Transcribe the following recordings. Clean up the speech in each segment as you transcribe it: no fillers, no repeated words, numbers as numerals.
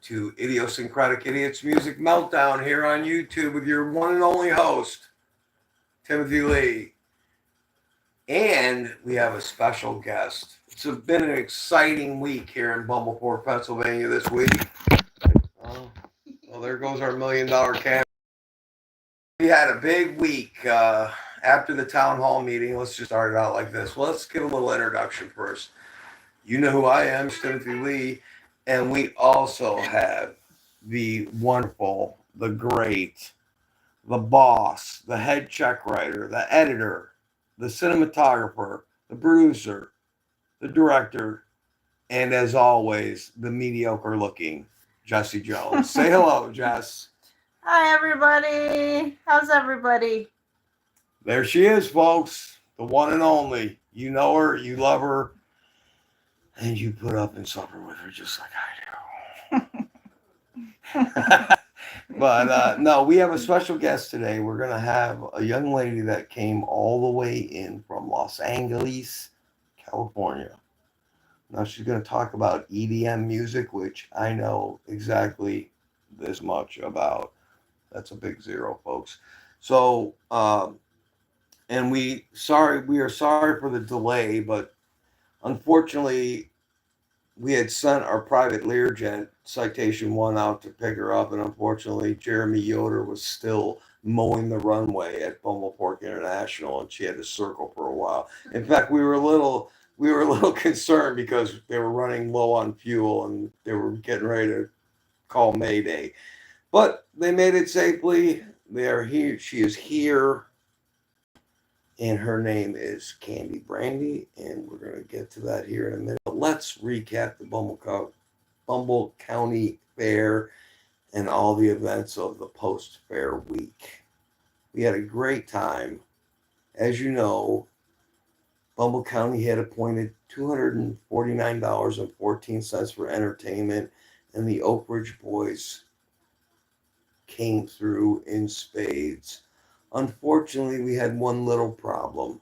to Idiosyncratic Idiots Music Meltdown here on YouTube with your one and only host, Timothy Lee. And we have a special guest. It's been an exciting week here in Bumbleport, Pennsylvania this week. Well, there goes our $1 million camp. We had a big week after the town hall meeting. Let's just start it out like this. Well, let's give a little introduction first. You know who I am, Timothy Lee. And we also have the wonderful, the great, the boss, the head check writer, the editor, the cinematographer, the producer, the director, and as always, the mediocre looking Jesse Jones. Say hello, Jess. Hi, everybody. How's everybody? There she is, folks. The one and only. You know her, you love her, and you put up and suffer with her just like I do. But no, we have a special guest today. We're going to have a young lady that came all the way in from Los Angeles, California. Now she's going to talk about EDM music, which I know exactly this much about. That's a big zero, folks. So, and we are sorry for the delay, but unfortunately, we had sent our private Learjet Citation 1 out to pick her up, and unfortunately, Jeremy Yoder was still mowing the runway at Bumbleport International, and she had to circle for a while. In fact, we were a little concerned because they were running low on fuel, and they were getting ready to call Mayday. But they made it safely. They are here. She is here. And her name is Kandi Brandi, and we're going to get to that here in a minute. But let's recap the Bumble County Fair and all the events of the post-fair week. We had a great time. As you know, Bumble County had appointed $249.14 for entertainment, and the Oak Ridge Boys came through in spades. Unfortunately, we had one little problem.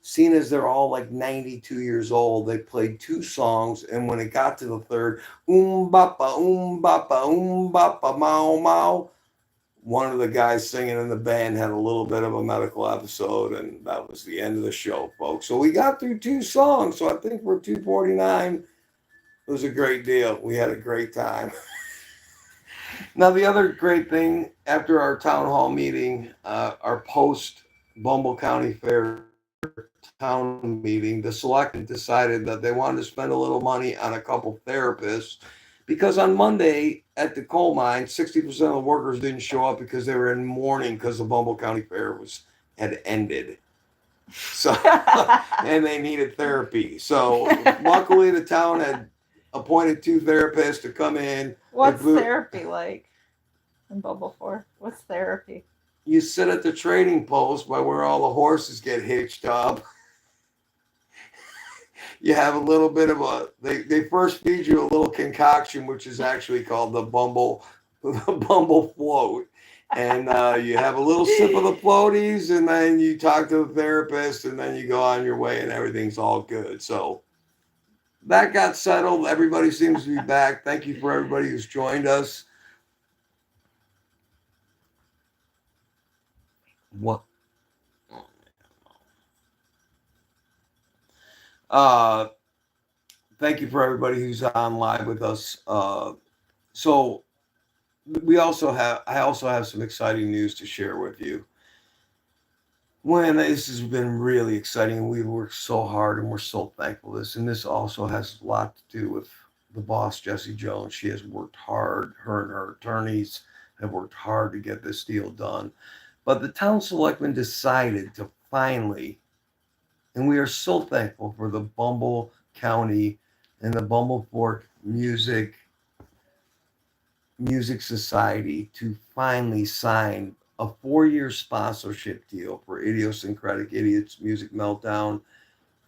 Seeing as they're all like 92 years old, they played two songs, and when it got to the third, bapa, mau, mau, one of the guys singing in the band had a little bit of a medical episode, and that was the end of the show, folks. So we got through two songs, so I think for $249, it was a great deal. We had a great time. Now, the other great thing, after our town hall meeting, our post-Bumble County Fair town meeting, the selectmen decided that they wanted to spend a little money on a couple therapists because on Monday at the coal mine, 60% of the workers didn't show up because they were in mourning because the Bumble County Fair had ended. So, and they needed therapy. So, luckily, the town had appointed two therapists to come in. What's therapy like in Bumble 4? What's therapy? You sit at the trading post by where all the horses get hitched up. You have a little bit of they first feed you a little concoction, which is actually called the Bumble float. And you have a little sip of the floaties, and then you talk to the therapist, and then you go on your way, and everything's all good. So that got settled. Everybody seems to be back. Thank you for everybody who's joined us. What? Thank you for everybody who's on live with us. So I also have some exciting news to share with you. This has been really exciting. We've worked so hard, and we're so thankful for this. And this also has a lot to do with the boss, Jesse Jones. She has worked hard. Her and her attorneys have worked hard to get this deal done. But the town selectmen decided to finally, and we are so thankful for the Bumble County and the Bumbleport Music Society to finally sign a 4-year sponsorship deal for Idiosyncratic Idiots Music Meltdown.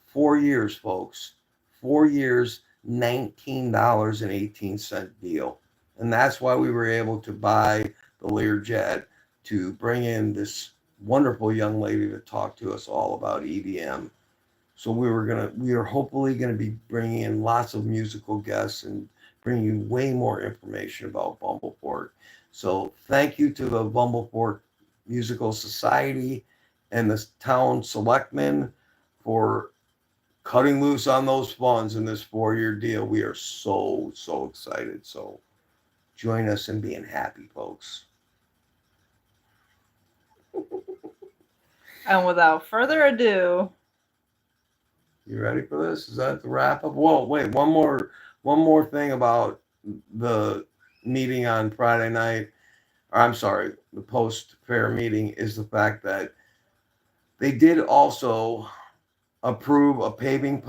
4 years, folks. 4 years, $19.18 deal. And that's why we were able to buy the Learjet to bring in this wonderful young lady to talk to us all about EDM. So we are hopefully going to be bringing in lots of musical guests and bring you way more information about Bumbleport. So thank you to the Bumbleport Musical Society and the town selectmen for cutting loose on those funds in this 4-year deal. We are so excited. So join us in being happy, folks. And without further ado, You ready for this? Is that the wrap up? Whoa, wait, one more thing about the meeting on Friday night. Or I'm sorry, the post fair meeting is the fact that they did also approve a paving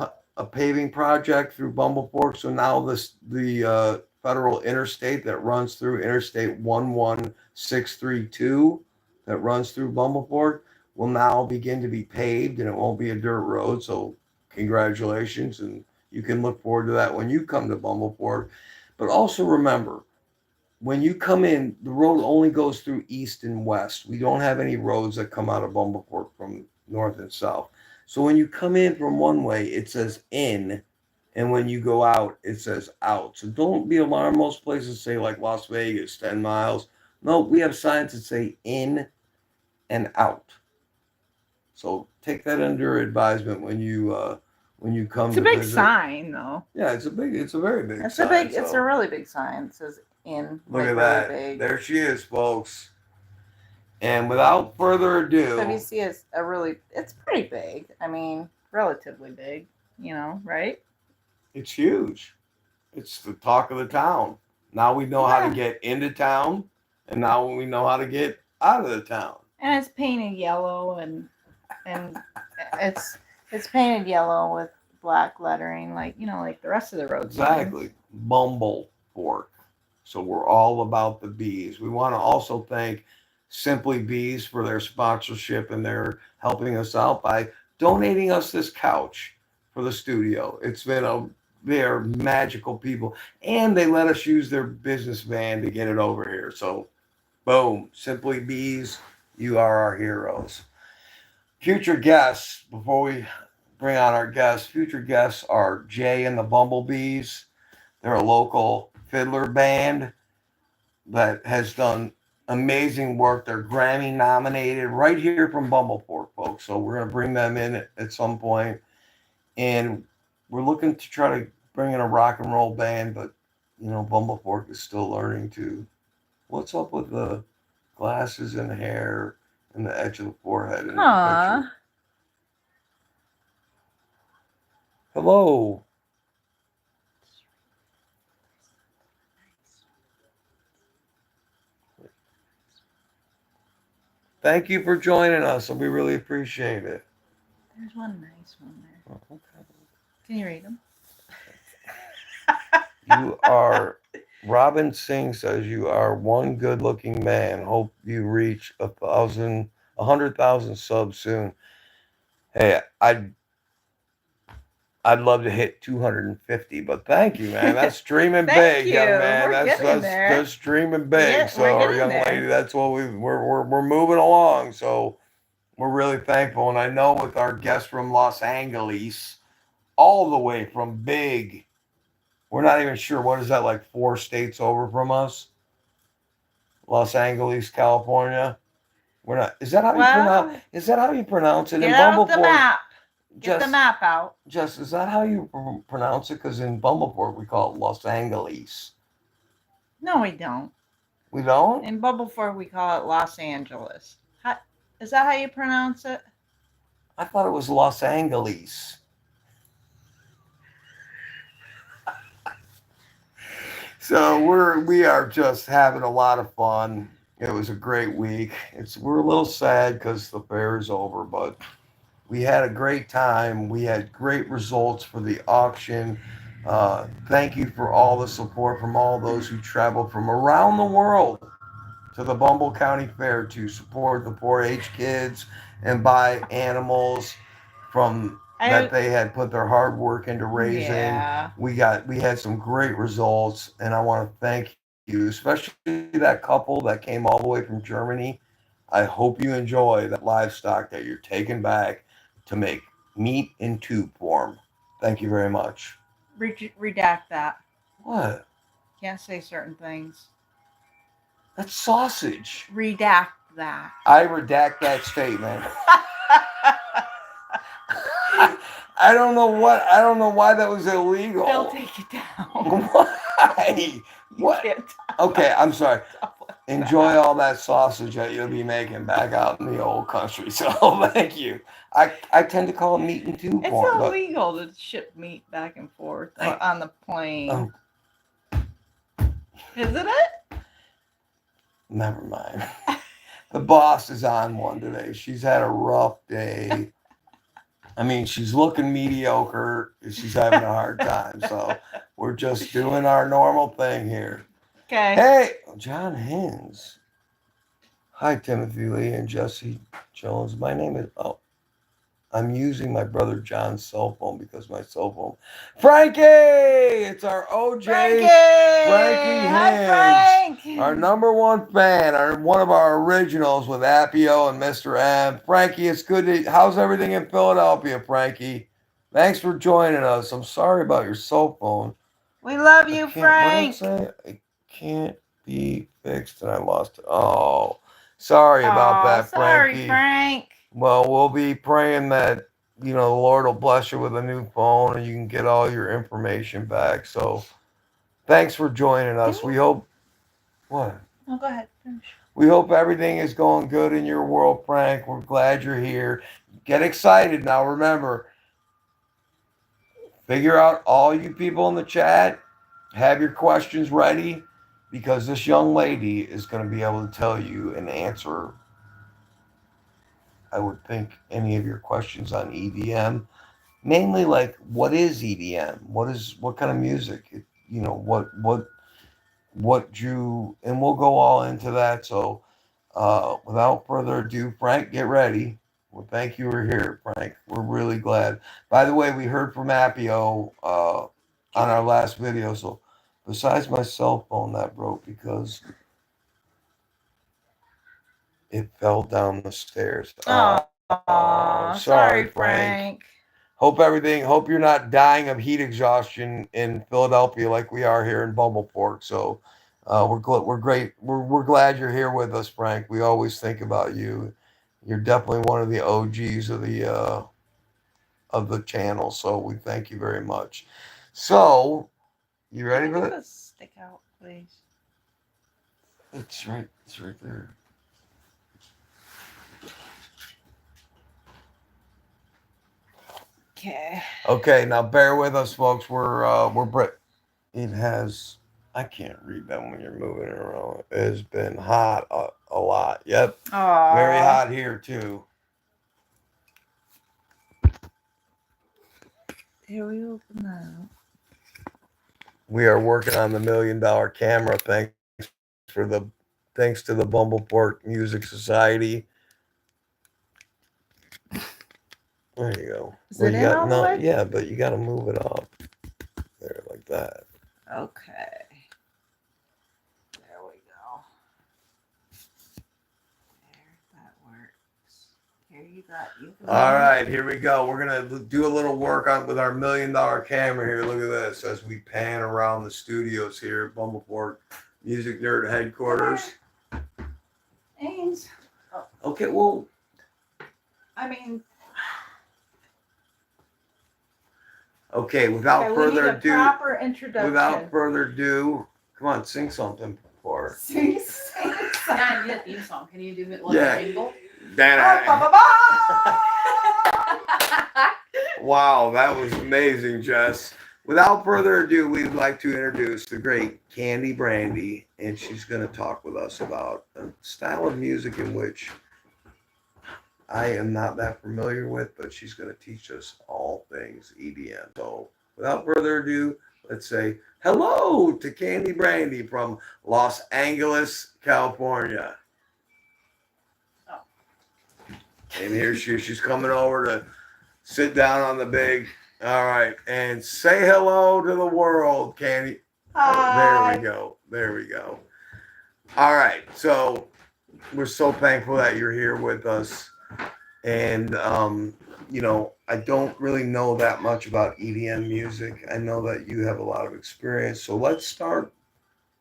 project through Bumbleport. So now the federal interstate that runs through Interstate 11632 that runs through Bumbleport will now begin to be paved, and it won't be a dirt road. So congratulations, and you can look forward to that when you come to Bumbleport. But also remember, when you come in, the road only goes through east and west. We don't have any roads that come out of Bumbleport from north and south. So when you come in from one way, it says in, and when you go out, it says out. So don't be alarmed. Most places say like Las Vegas, 10 miles. No, we have signs that say in and out. So take that under advisement when you come it's to a big visit. sign, though. Yeah, it's a very big It's sign. it's a really big sign. It says in. Look like, at really that. Big. There she is, folks. And without further ado, So if you see it's pretty big. I mean, relatively big, right? it's huge. It's the talk of the town. Now we know how to get into town, and now we know how to get out of the town. And it's painted yellow, and it's painted yellow with black lettering, like the rest of the road. Exactly. Bumbleport. So we're all about the bees. We want to also thank Simply Bees for their sponsorship, and they're helping us out by donating us this couch for the studio. They're magical people, and they let us use their business van to get it over here. So boom, Simply Bees, you are our heroes. Future guests, before we bring on our guests, future guests are Jay and the Bumblebees. They're a local fiddler band that has done amazing work. They're Grammy nominated right here from Bumbleport, folks. So we're going to bring them in at some point. And we're looking to try to bring in a rock and roll band, but, Bumbleport is still learning to. What's up with the glasses and hair and the edge of the forehead in the picture? Hello. Thank you for joining us, and we really appreciate it. There's one nice one there. Oh, okay. Can you read them? You are, Robin Singh says, you are one good looking man. Hope you reach 100,000 subs soon. Hey, I'd love to hit 250, but thank you, man. That's dreaming big, young man. That's dreaming big. So our young lady, that's what we're moving along. So we're really thankful. And I know with our guest from Los Angeles, all the way from big, we're not even sure, what is that, like 4 states over from us? Los Angeles, California. We're not. Is that how you pronounce? Is that how you pronounce it in Bumbleport? Get out the map. Get the map out. Just, is that how you pronounce it? Because in Bumbleport we call it Los Angeles. No, we don't. We don't? In Bumbleport we call it Los Angeles. Is that how you pronounce it? I thought it was Los Angeles. So we are just having a lot of fun. It was a great week. We're a little sad because the fair is over, but we had a great time. We had great results for the auction. Thank you for all the support from all those who traveled from around the world to the Bumble County Fair to support the 4-H kids and buy animals that they had put their hard work into raising. Yeah. We had some great results, and I want to thank you, especially that couple that came all the way from Germany. I hope you enjoy that livestock that you're taking back to make meat in tube form. Thank you very much. Redact that. What? Can't say certain things. That's sausage. Redact that. I redact that statement. I don't know why that was illegal. They'll take it down. Why? What? Okay, I'm sorry. Enjoy all that sausage that you'll be making back out in the old country. So thank you. I tend to call it meat and two It's corn. illegal to ship meat back and forth on the plane. Isn't it? Never mind. The boss is on one today. She's had a rough day. I mean, she's looking mediocre. She's having a hard time. So we're just doing our normal thing here. Okay. Hey, John Hins. Hi, Timothy Lee and Jesse Jones. My name is... I'm using my brother John's cell phone because my cell phone... Frankie! It's our OJ. Frankie Hins. Hi, Frank. Our number one fan. One of our originals with Appio and Mr. M. Frankie, it's good to... How's everything in Philadelphia, Frankie? Thanks for joining us. I'm sorry about your cell phone. We love you, Frank. What did it say? It can't be fixed and I lost it. Oh, sorry about that, Frankie. Sorry, Frank. Well, we'll be praying that, the Lord will bless you with a new phone and you can get all your information back. So thanks for joining us. We hope... What? No, go ahead. Finish. We hope everything is going good in your world, Frank. We're glad you're here. Get excited now. Remember, figure out all you people in the chat. Have your questions ready because this young lady is going to be able to tell you and answer, I would think, any of your questions on EDM. Mainly like, what is EDM? What kind of music? What drew, and we'll go all into that. So without further ado, Frank, get ready. Well, thank you for here, Frank. We're really glad. By the way, we heard from Appio on our last video. So besides my cell phone that broke because it fell down the stairs. Sorry, Frank. Hope you're not dying of heat exhaustion in Philadelphia like we are here in Bumbleport. So we're great. We're glad you're here with us, Frank. We always think about you. You're definitely one of the OGs of the channel. So we thank you very much. So you ready for it? Stick out, please. It's right there. Okay, now bear with us, folks. It has... I can't read that when you're moving it around. It has been hot a lot. Yep. Aww. Very hot here, too. Here we open that. We are working on the $1 million camera. Thanks to the Bumbleport Music Society. There you go. Is it in all the way? Yeah, but you got to move it up there like that. Okay. There we go. There, that works. Here you go. All right, here we go. We're gonna do a little work with our $1 million camera here. Look at this as we pan around the studios here at Bumbleport Music Nerd headquarters. Ains. Okay, well, I mean. Okay, without further ado. Proper introduction. Without further ado, come on, sing something for her. Sing. Yeah, I need a theme song. Can you do it like Yeah. a jingle? Wow, that was amazing, Jess. Without further ado, we'd like to introduce the great Kandi Brandi, and she's going to talk with us about a style of music in which I am not that familiar with, but she's going to teach us all things EDM. So without further ado, let's say hello to Kandi Brandi from Los Angeles, California. Oh. And here she's coming over to sit down on the big. All right, and say hello to the world, Kandi. Hi. Oh, there we go. All right, so we're so thankful that you're here with us. And, I don't really know that much about EDM music. I know that you have a lot of experience. So let's start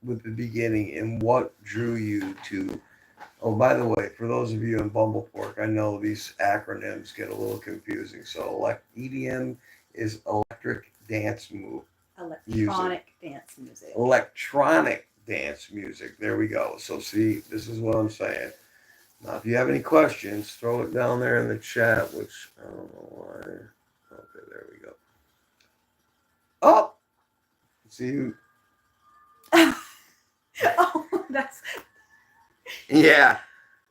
with the beginning and what drew you to. Oh, by the way, for those of you in Bumblepork, I know these acronyms get a little confusing. So, EDM is electric dance Electronic dance music. electronic dance music. There we go. So, see, this is what I'm saying. Now, if you have any questions, throw it down there in the chat, which I don't know why. Okay, there we go. Oh, see you. Oh, that's Yeah.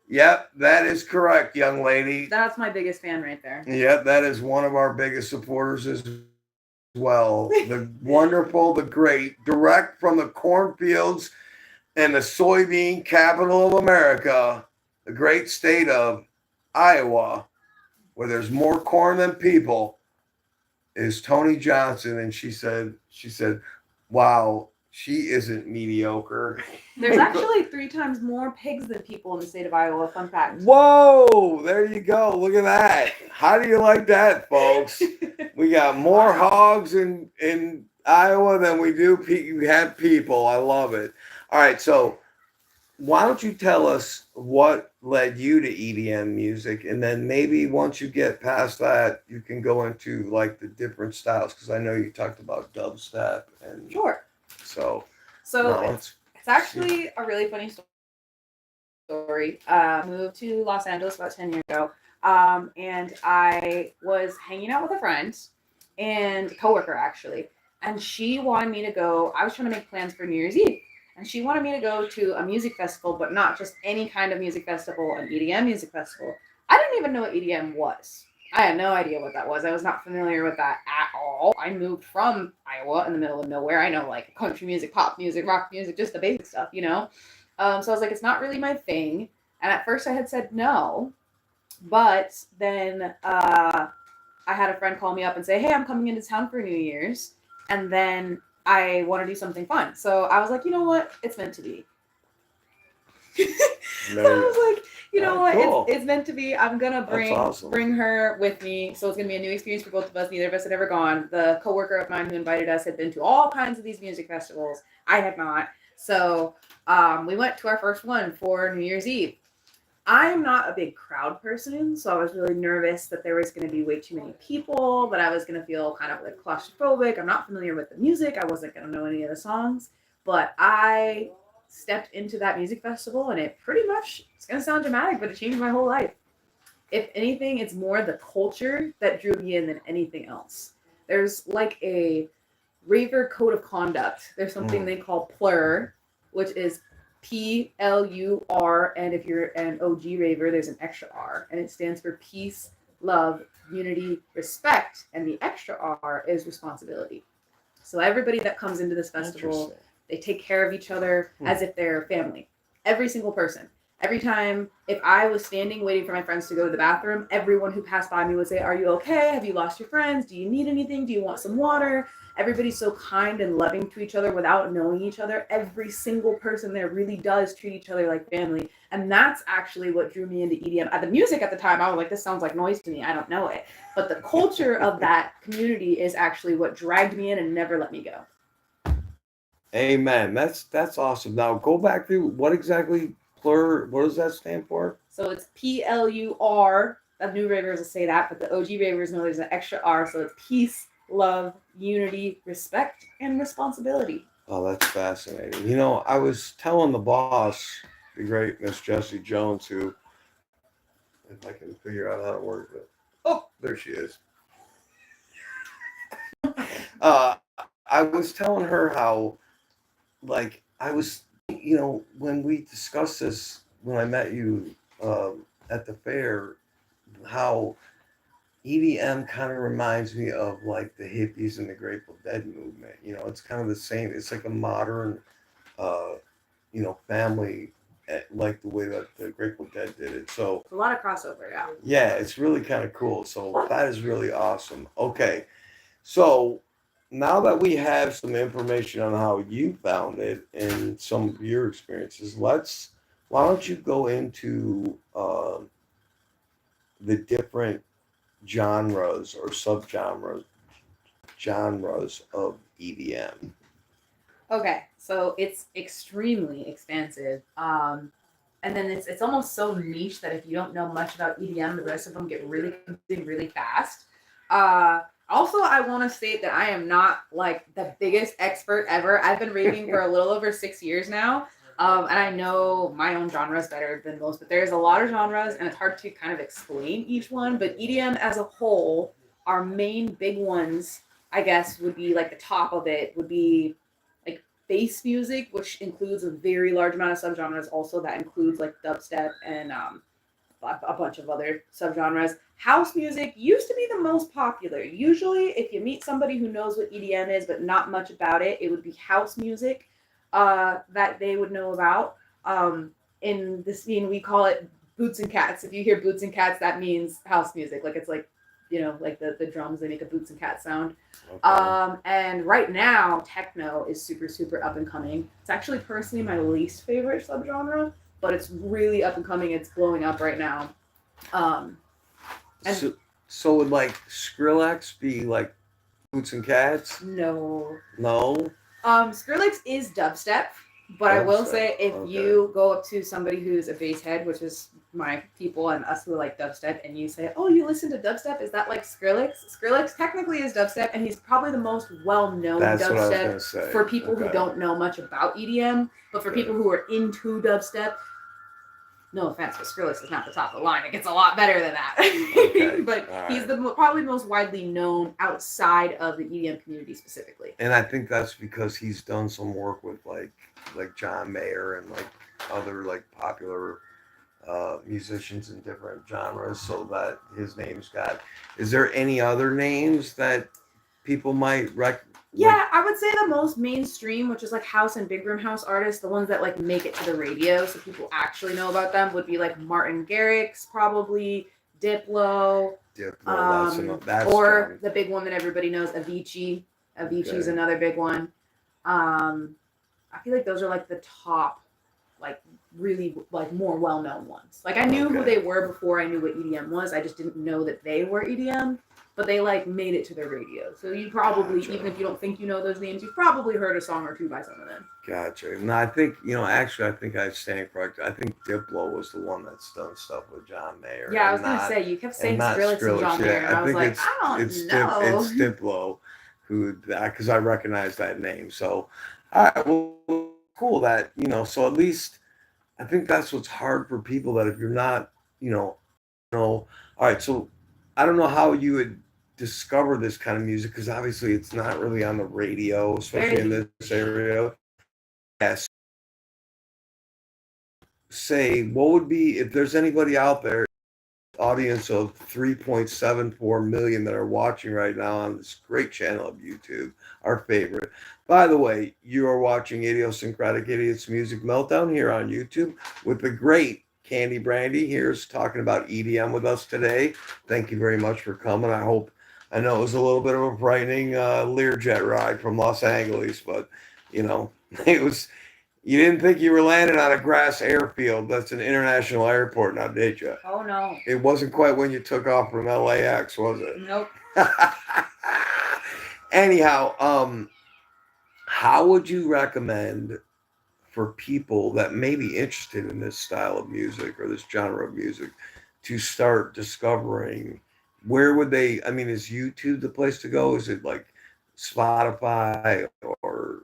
Yep, that is correct, young lady. that's my biggest fan right there. Yep, that is one of our biggest supporters as well. The wonderful, the great, direct from the cornfields and the soybean capital of America, the great state of Iowa, where there's more corn than people, is Tony Johnson. And she said, wow, she isn't mediocre. There's actually 3 times more pigs than people in the state of Iowa. Fun fact. Whoa, there you go. Look at that. How do you like that, folks? We got more hogs in Iowa than we have people. I love it. All right, so why don't you tell us what led you to EDM music, and then maybe once you get past that, you can go into the different styles, because I know you talked about dubstep and Sure. so It's actually a really funny story. I moved to Los Angeles about 10 years ago, and I was hanging out with a friend and a coworker actually, and she wanted me to go. I was trying to make plans for New Year's Eve. And she wanted me to go to a music festival, but not just any kind of music festival, an EDM music festival. I didn't even know what EDM was. I had no idea what that was. I was not familiar with that at all. I moved from Iowa in the middle of nowhere. I know country music, pop music, rock music, just the basic stuff, So I was like, it's not really my thing. And at first I had said no, but then I had a friend call me up and say, hey, I'm coming into town for New Year's. And then I want to do something fun. So I was like, you know what? It's meant to be. So I was like, you know what? Cool. It's meant to be. I'm going to bring her with me. So it's going to be a new experience for both of us. Neither of us had ever gone. The coworker of mine who invited us had been to all kinds of these music festivals. I had not. So we went to our first one for New Year's Eve. I'm not a big crowd person, so I was really nervous that there was going to be way too many people, that I was going to feel kind of claustrophobic. I'm not familiar with the music. I wasn't going to know any of the songs, but I stepped into that music festival, and it pretty much, it's going to sound dramatic, but it changed my whole life. If anything, it's more the culture that drew me in than anything else. There's a raver code of conduct. There's something they call PLUR, which is PLUR, and if you're an OG raver, there's an extra R, and it stands for peace, love, unity, respect, and the extra R is responsibility. So everybody that comes into this festival, they take care of each other as if they're family. Every single person. Every time, if I was standing waiting for my friends to go to the bathroom, everyone who passed by me would say, are you okay? Have you lost your friends? Do you need anything? Do you want some water? Everybody's so kind and loving to each other without knowing each other. Every single person there really does treat each other like family. And that's actually what drew me into EDM. The music at the time, I was like, this sounds like noise to me. I don't know it. But the culture of that community is actually what dragged me in and never let me go. Amen. That's awesome. Now go back to what exactly PLUR, what does that stand for? So it's PLUR. The new ravers will say that, but the OG ravers know there's an extra R. So it's peace, love, unity, respect, and responsibility. Oh, that's fascinating. I was telling the boss, the great Miss Jessie Jones, who, if I can figure out how to work it. Oh, there she is. I was telling her how, I was, when we discussed this, when I met you at the fair, how EDM kind of reminds me of the hippies and the Grateful Dead movement. It's kind of the same. It's like a modern, family, like the way that the Grateful Dead did it. So a lot of crossover, yeah. Yeah, it's really kind of cool. So that is really awesome. Okay, so now that we have some information on how you found it and some of your experiences, why don't you go into the different genres or subgenres of EDM? Okay, so it's extremely expansive. And then it's almost so niche that if you don't know much about EDM, the rest of them get really confusing really fast. Also, I want to state that I am not like the biggest expert ever. I've been raving for a little over 6 years now. And I know my own genres better than most, but there's a lot of genres and it's hard to kind of explain each one. But EDM as a whole, our main big ones, I guess, would be like the top of it would be like bass music, which includes a very large amount of subgenres. Also, that includes like dubstep and a bunch of other subgenres. House music used to be the most popular. Usually, if you meet somebody who knows what EDM is but not much about it, it would be house music that they would know about. In the scene, we call it boots and cats. If you hear boots and cats, that means house music. Like it's like, like the drums, they make a boots and cat sound. Okay. And right now, techno is super, super up and coming. It's actually personally my least favorite subgenre, but it's really up and coming. It's blowing up right now. And so would like Skrillex be like boots and cats? No. No. Skrillex is dubstep, but I will say if you go up to somebody who's a bass head, which is my people and us who like dubstep, and you say, "Oh, you listen to dubstep? Is that like Skrillex?" Skrillex technically is dubstep, and he's probably the most well-known dubstep for people who don't know much about EDM, but for people who are into dubstep. No offense, but Skrillex is not the top of the line. It gets a lot better than that. Okay. But he's probably most widely known outside of the EDM community specifically. And I think that's because he's done some work with like John Mayer and like other like popular musicians in different genres, so that his name's got. Is there any other names that people might Yeah, I would say the most mainstream, which is like house and big room house artists, the ones that like make it to the radio, so people actually know about them, would be like Martin Garrix, probably Diplo, that's or the big one that everybody knows, Avicii. Avicii's another big one. I feel like those are like the top, like really like more well-known ones. Like I knew who they were before I knew what EDM was. I just didn't know that they were EDM. But they like made it to the radio. So you probably, even if you don't think you know those names, you've probably heard a song or two by some of them. Gotcha. And I think, actually, I think I stand corrected. I think Diplo was the one that's done stuff with John Mayer. Yeah, I was going to say, you kept saying Skrillex and John Mayer. And I was like, I don't know. It's Diplo who, because I recognize that name. So, all right, well, cool that, so at least I think that's what's hard for people, that if you're not, all right, so I don't know how you would discover this kind of music, because obviously it's not really on the radio, especially in this area. Yes. Say, what would be, if there's anybody out there, audience of 3.74 million that are watching right now on this great channel of YouTube, our favorite. By the way, you are watching Idiosyncratic Idiots Music Meltdown here on YouTube with the great Kandi Brandi. Here's talking about EDM with us today. Thank you very much for coming. I know it was a little bit of a frightening Learjet ride from Los Angeles, but it was. You didn't think you were landing on a grass airfield. That's an international airport now, did you? Oh no. It wasn't quite when you took off from LAX, was it? Nope. Anyhow, how would you recommend for people that may be interested in this style of music or this genre of music to start discovering? Where would they, is YouTube the place to go? Is it like Spotify or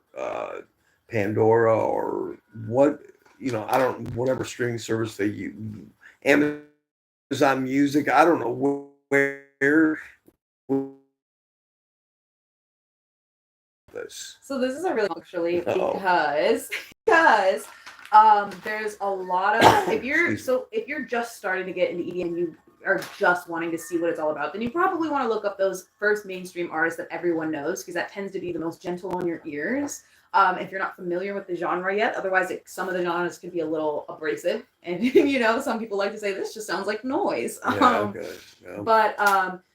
Pandora or what, whatever streaming service they use, Amazon Music, I don't know where this. So this is a really actually because there's a lot of if you're just starting to get into EDM, you are just wanting to see what it's all about, then you probably want to look up those first mainstream artists that everyone knows, because that tends to be the most gentle on your ears. If you're not familiar with the genre yet, otherwise some of the genres can be a little abrasive, and some people like to say this just sounds like noise. Yeah. But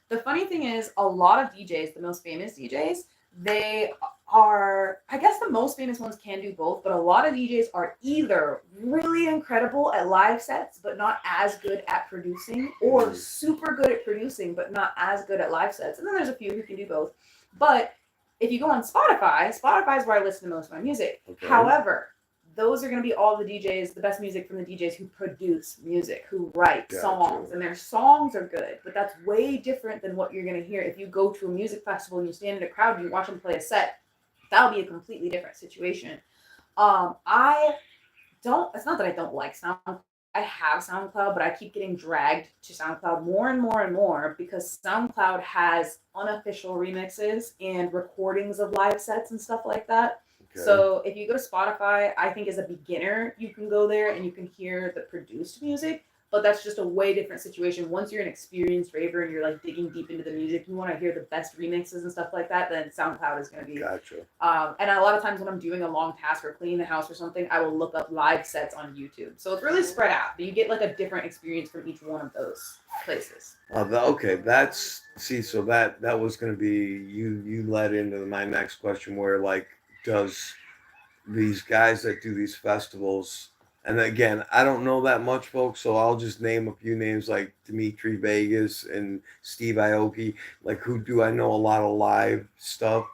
the funny thing is, a lot of DJs, the most famous DJs, they are, I guess the most famous ones can do both, but a lot of DJs are either really incredible at live sets, but not as good at producing, or super good at producing, but not as good at live sets. And then there's a few who can do both. But If you go on Spotify is where I listen to most of my music. Okay. However, those are going to be all the DJs, the best music from the DJs who produce music, who write songs, and their songs are good. But that's way different than what you're going to hear if you go to a music festival and you stand in a crowd and you watch them play a set. That'll be a completely different situation. I don't. It's not that I don't like SoundCloud. I have SoundCloud, but I keep getting dragged to SoundCloud more and more and more because SoundCloud has unofficial remixes and recordings of live sets and stuff like that. Okay. So if you go to Spotify, I think as a beginner, you can go there and you can hear the produced music, but that's just a way different situation. Once you're an experienced raver and you're like digging deep into the music, you want to hear the best remixes and stuff like that, then SoundCloud is going to be. Gotcha. And a lot of times when I'm doing a long task or cleaning the house or something, I will look up live sets on YouTube. So it's really spread out, but you get like a different experience from each one of those places. Okay, so that was going to be, you led into my next question where like, does these guys that do these festivals, and again, I don't know that much, folks, so I'll just name a few names like Dimitri Vegas and Steve Aoki. Like, who do I know a lot of live stuff?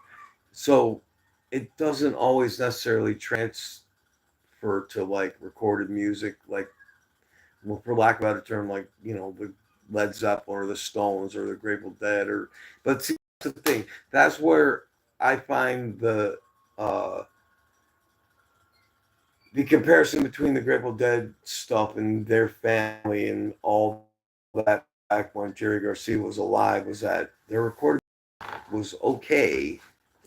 So it doesn't always necessarily transfer to like recorded music, like, well, for lack of a better term, like, you know, the Led Zeppelin or the Stones or the Grateful Dead, but see, that's the thing. That's where I find the comparison between the Grateful Dead stuff and their family and all that back when Jerry Garcia was alive was that their recording was okay,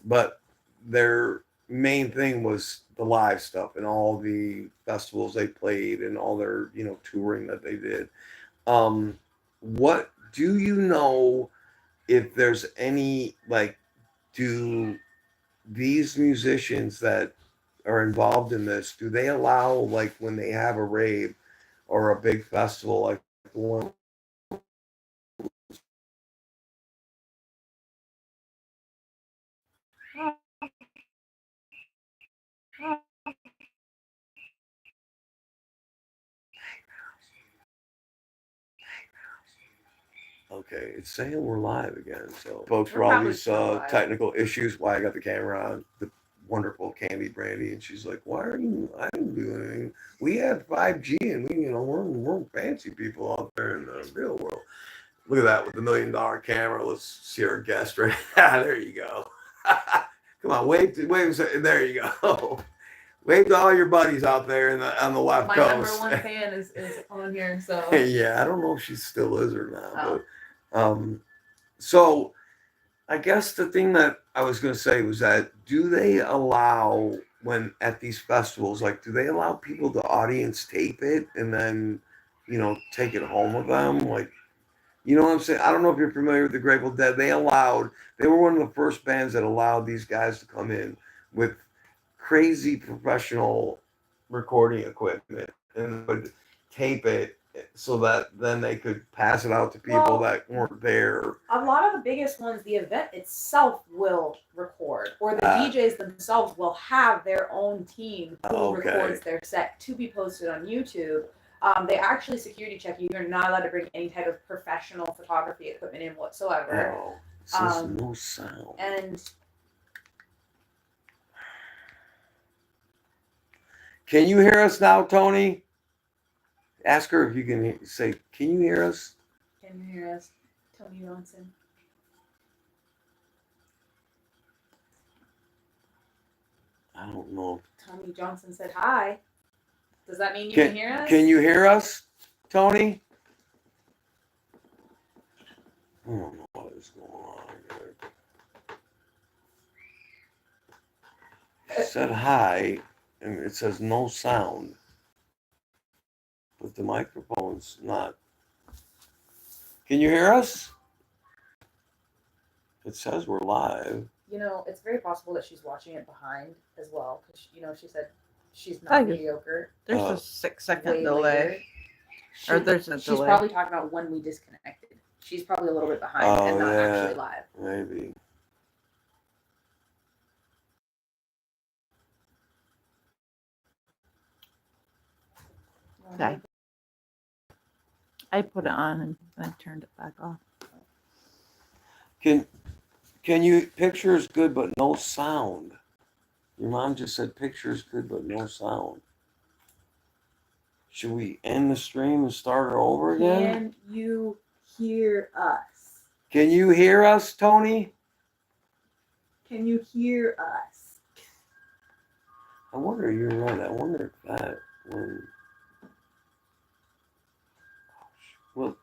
but their main thing was the live stuff and all the festivals they played and all their, you know, touring that they did. What do you know if there's any, like, do these musicians that are involved in this, do they allow, like, when they have a rave or a big festival like one? Okay, it's saying we're live again. So, folks, for all these technical issues, why I got the camera on, the wonderful Kandi Brandi, and she's like, "Why are you? I didn't do anything. We had 5G, and we, you know, we're fancy people out there in the real world." Look at that with the $1 million camera. Let's see our guest right now. There you go. Come on, wave a second. There you go. Wave to all your buddies out there on the left My coast. number one fan is on here, so. Yeah, I don't know if she still is or not. But so I guess the thing that I was going to say was that, do they allow, when at these festivals, like, do they allow people to audience tape it and then, you know, take it home with them? Like, you know what I'm saying? I don't know if you're familiar with the Grateful Dead. They were one of the first bands that allowed these guys to come in with crazy professional recording equipment and would tape it so that then they could pass it out to people that weren't there. A lot of the biggest ones, the event itself will record, or the DJs themselves will have their own team who records their set to be posted on YouTube. They actually security check you. You're not allowed to bring any type of professional photography equipment in whatsoever. Oh, there's no sound. And can you hear us now, Tony? Ask her if you can say, "Can you hear us?" Can you hear us, Tony Johnson? I don't know. Tony Johnson said hi. Does that mean you can hear us? Can you hear us, Tony? I don't know what is going on here. It said hi, and it says no sound. But the microphone's not. Can you hear us? It says we're live. You know, it's very possible that she's watching it behind as well, because, you know, she said she's not mediocre. There's a 6-second delay. She's probably talking about when we disconnected. She's probably a little bit behind and not actually live. Maybe. Okay. I put it on and then turned it back off. Can you, picture is good, but no sound. Your mom just said picture is good, but no sound. Should we end the stream and start her over again? Can you hear us? Can you hear us, Tony? Can you hear us? I wonder, you're right. I wonder if that when. Well,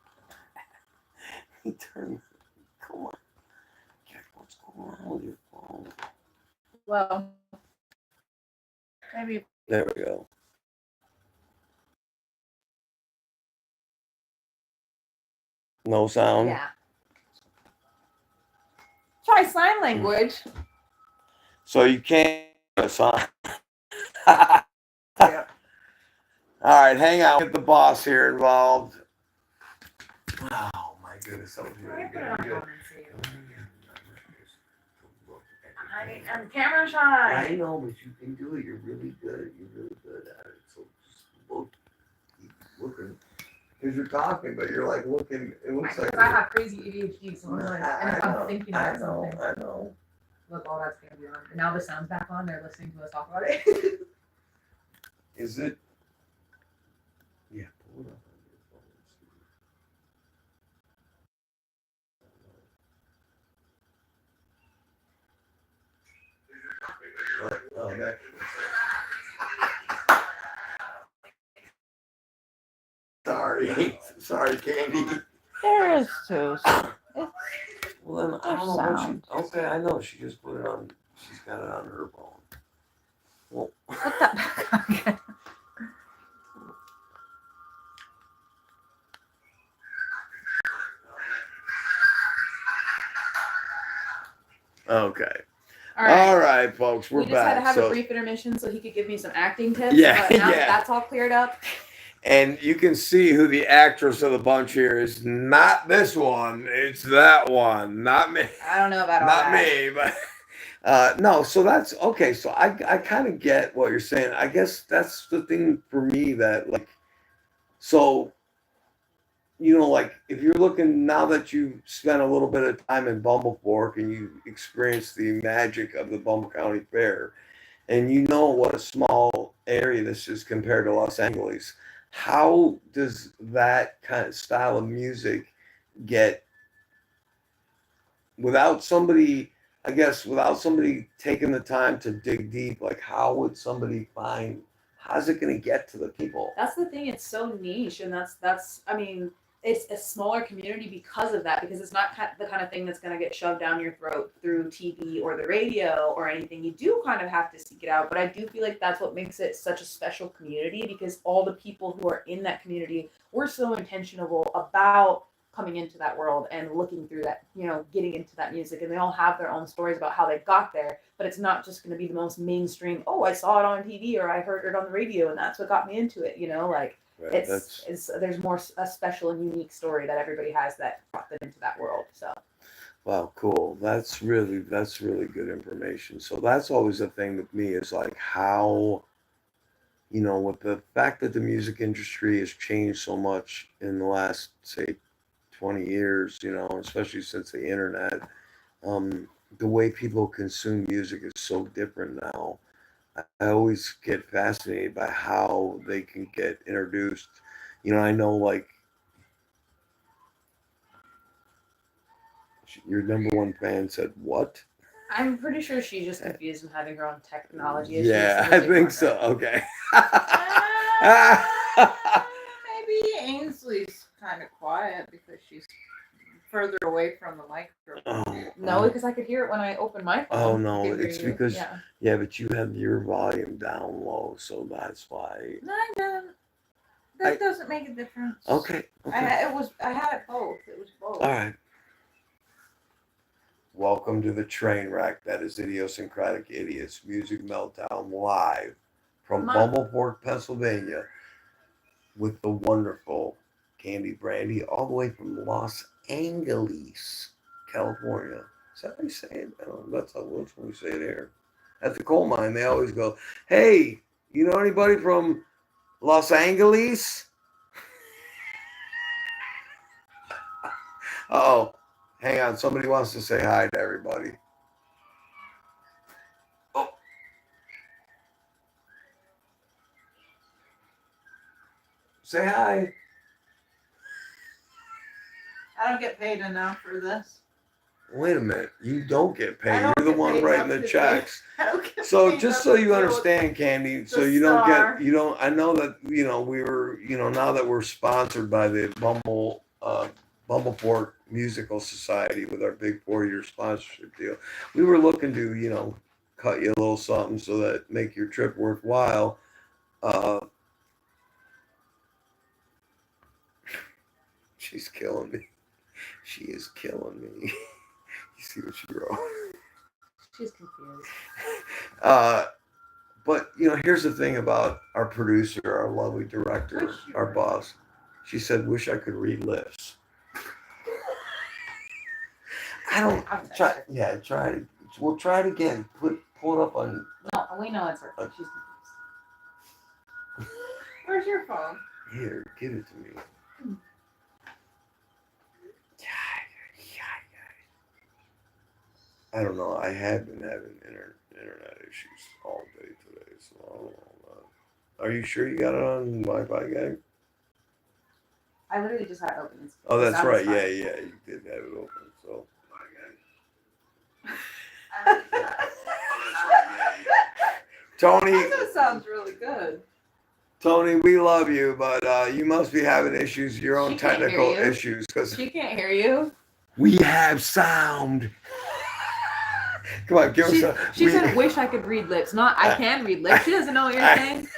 he turned. Come on. What's going on with your phone? Well, maybe. There we go. No sound? Yeah. Try sign language. So you can't hear us, huh? Yeah. All right, hang on. Get the boss here involved. Oh, my goodness. That was really good. I'm camera shy. I know, but you can do it. You're really good. You're really good at it. So just look, keep looking. Because you're talking, but you're like looking. It looks like. Because I have crazy ADHD, so I'm like, and if I'm thinking about something, I know. look, all that's gonna be on. And now the sound's back on. They're listening to us talk about it. Is it? Yeah, pull it up on your phone. Right. Oh, that. Sorry, Kandi. There is too. Well, then I don't know what sound. she. Okay, I know she just put it on. She's got it on her phone. Well, Put that back on again. okay. All All right. right, folks, we're We just had to back. have a brief intermission so he could give me some acting tips. Yeah, But now yeah. that that's all cleared up. And you can see who the actress of the bunch here is. Not this one. It's that one. Not me. I don't know about all Not that. me, but no. So that's okay. So I kind of get what you're saying. I guess that's the thing for me that like. So, like if you're looking now that you've spent a little bit of time in Bumblefork and you experienced the magic of the Bumble County Fair, and you know what a small area this is compared to Los Angeles. How does that kind of style of music get without somebody, I guess, without somebody taking the time to dig deep? Like, how would somebody find, how's it going to get to the people? That's the thing. It's so niche, and that's. I mean, it's a smaller community because of that. Because it's not the kind of thing that's going to get shoved down your throat through TV or the radio or anything. You do kind of have to seek it out. But I do feel like that's what makes it such a special community, because all the people who are in that community were so intentional about coming into that world and looking through that, getting into that music, and they all have their own stories about how they got there. But it's not just going to be the most mainstream. Oh, I saw it on TV or I heard it on the radio, and that's what got me into it. Right, it's there's more a special and unique story that everybody has that brought them into that world. So wow, cool. That's really good information. So that's always the thing with me is like how, with the fact that the music industry has changed so much in the last, say, 20 years, especially since the internet, the way people consume music is so different now. I always get fascinated by how they can get introduced. I know like your number one fan said what? I'm pretty sure she's just confused and having her own technology issues. Yeah, I think so. Okay. Maybe Ainsley's kind of quiet because she's further away from the microphone. No, because I could hear it when I opened my phone. Oh no, I could hear it's you. because yeah, but you have your volume down low, so that's why. No, that doesn't make a difference. Okay. I had it both. It was both. All right. Welcome to the train wreck that is Idiosyncratic Idiots Music Meltdown live from Bumblefork, Pennsylvania, with the wonderful Kandi Brandi, all the way from Los Angeles, California. Is that how you say it? I don't know. That's how we say it here. At the coal mine, they always go, "Hey, you know anybody from Los Angeles?" Oh, Hang on, somebody wants to say hi to everybody. Oh, say hi. I don't get paid enough for this. Wait a minute. You don't get paid. I don't You're the get one paid writing enough the to checks. I don't get So paid just enough so to you deal with understand, Candy, so the you don't star. get, you don't, I know that, we were, now that we're sponsored by the Bumbleport Musical Society with our big 4-year sponsorship deal, we were looking to, cut you a little something so that make your trip worthwhile. She's killing me. She is killing me. You see what she wrote? She's confused. But here's the thing about our producer, our lovely director, our boss. She said, "Wish I could read lips." I don't try. Yeah, try to. We'll try it again. Pull it up on. No, we know it's her. She's confused. Where's your phone? Here, give it to me. I don't know. I have been having internet issues all day today, so I don't know. Are you sure you got it on Wi-Fi, guy? I literally just had it open. Oh, that's right. Yeah, you did have it open. So, Tony. That sounds really good. Tony, we love you, but you must be having issues, your own She can't hear technical you. issues, because She can't hear you. we have sound. Come on, give us a. She said, "Wish I could read lips." Not, I can read lips. She doesn't know what you're saying.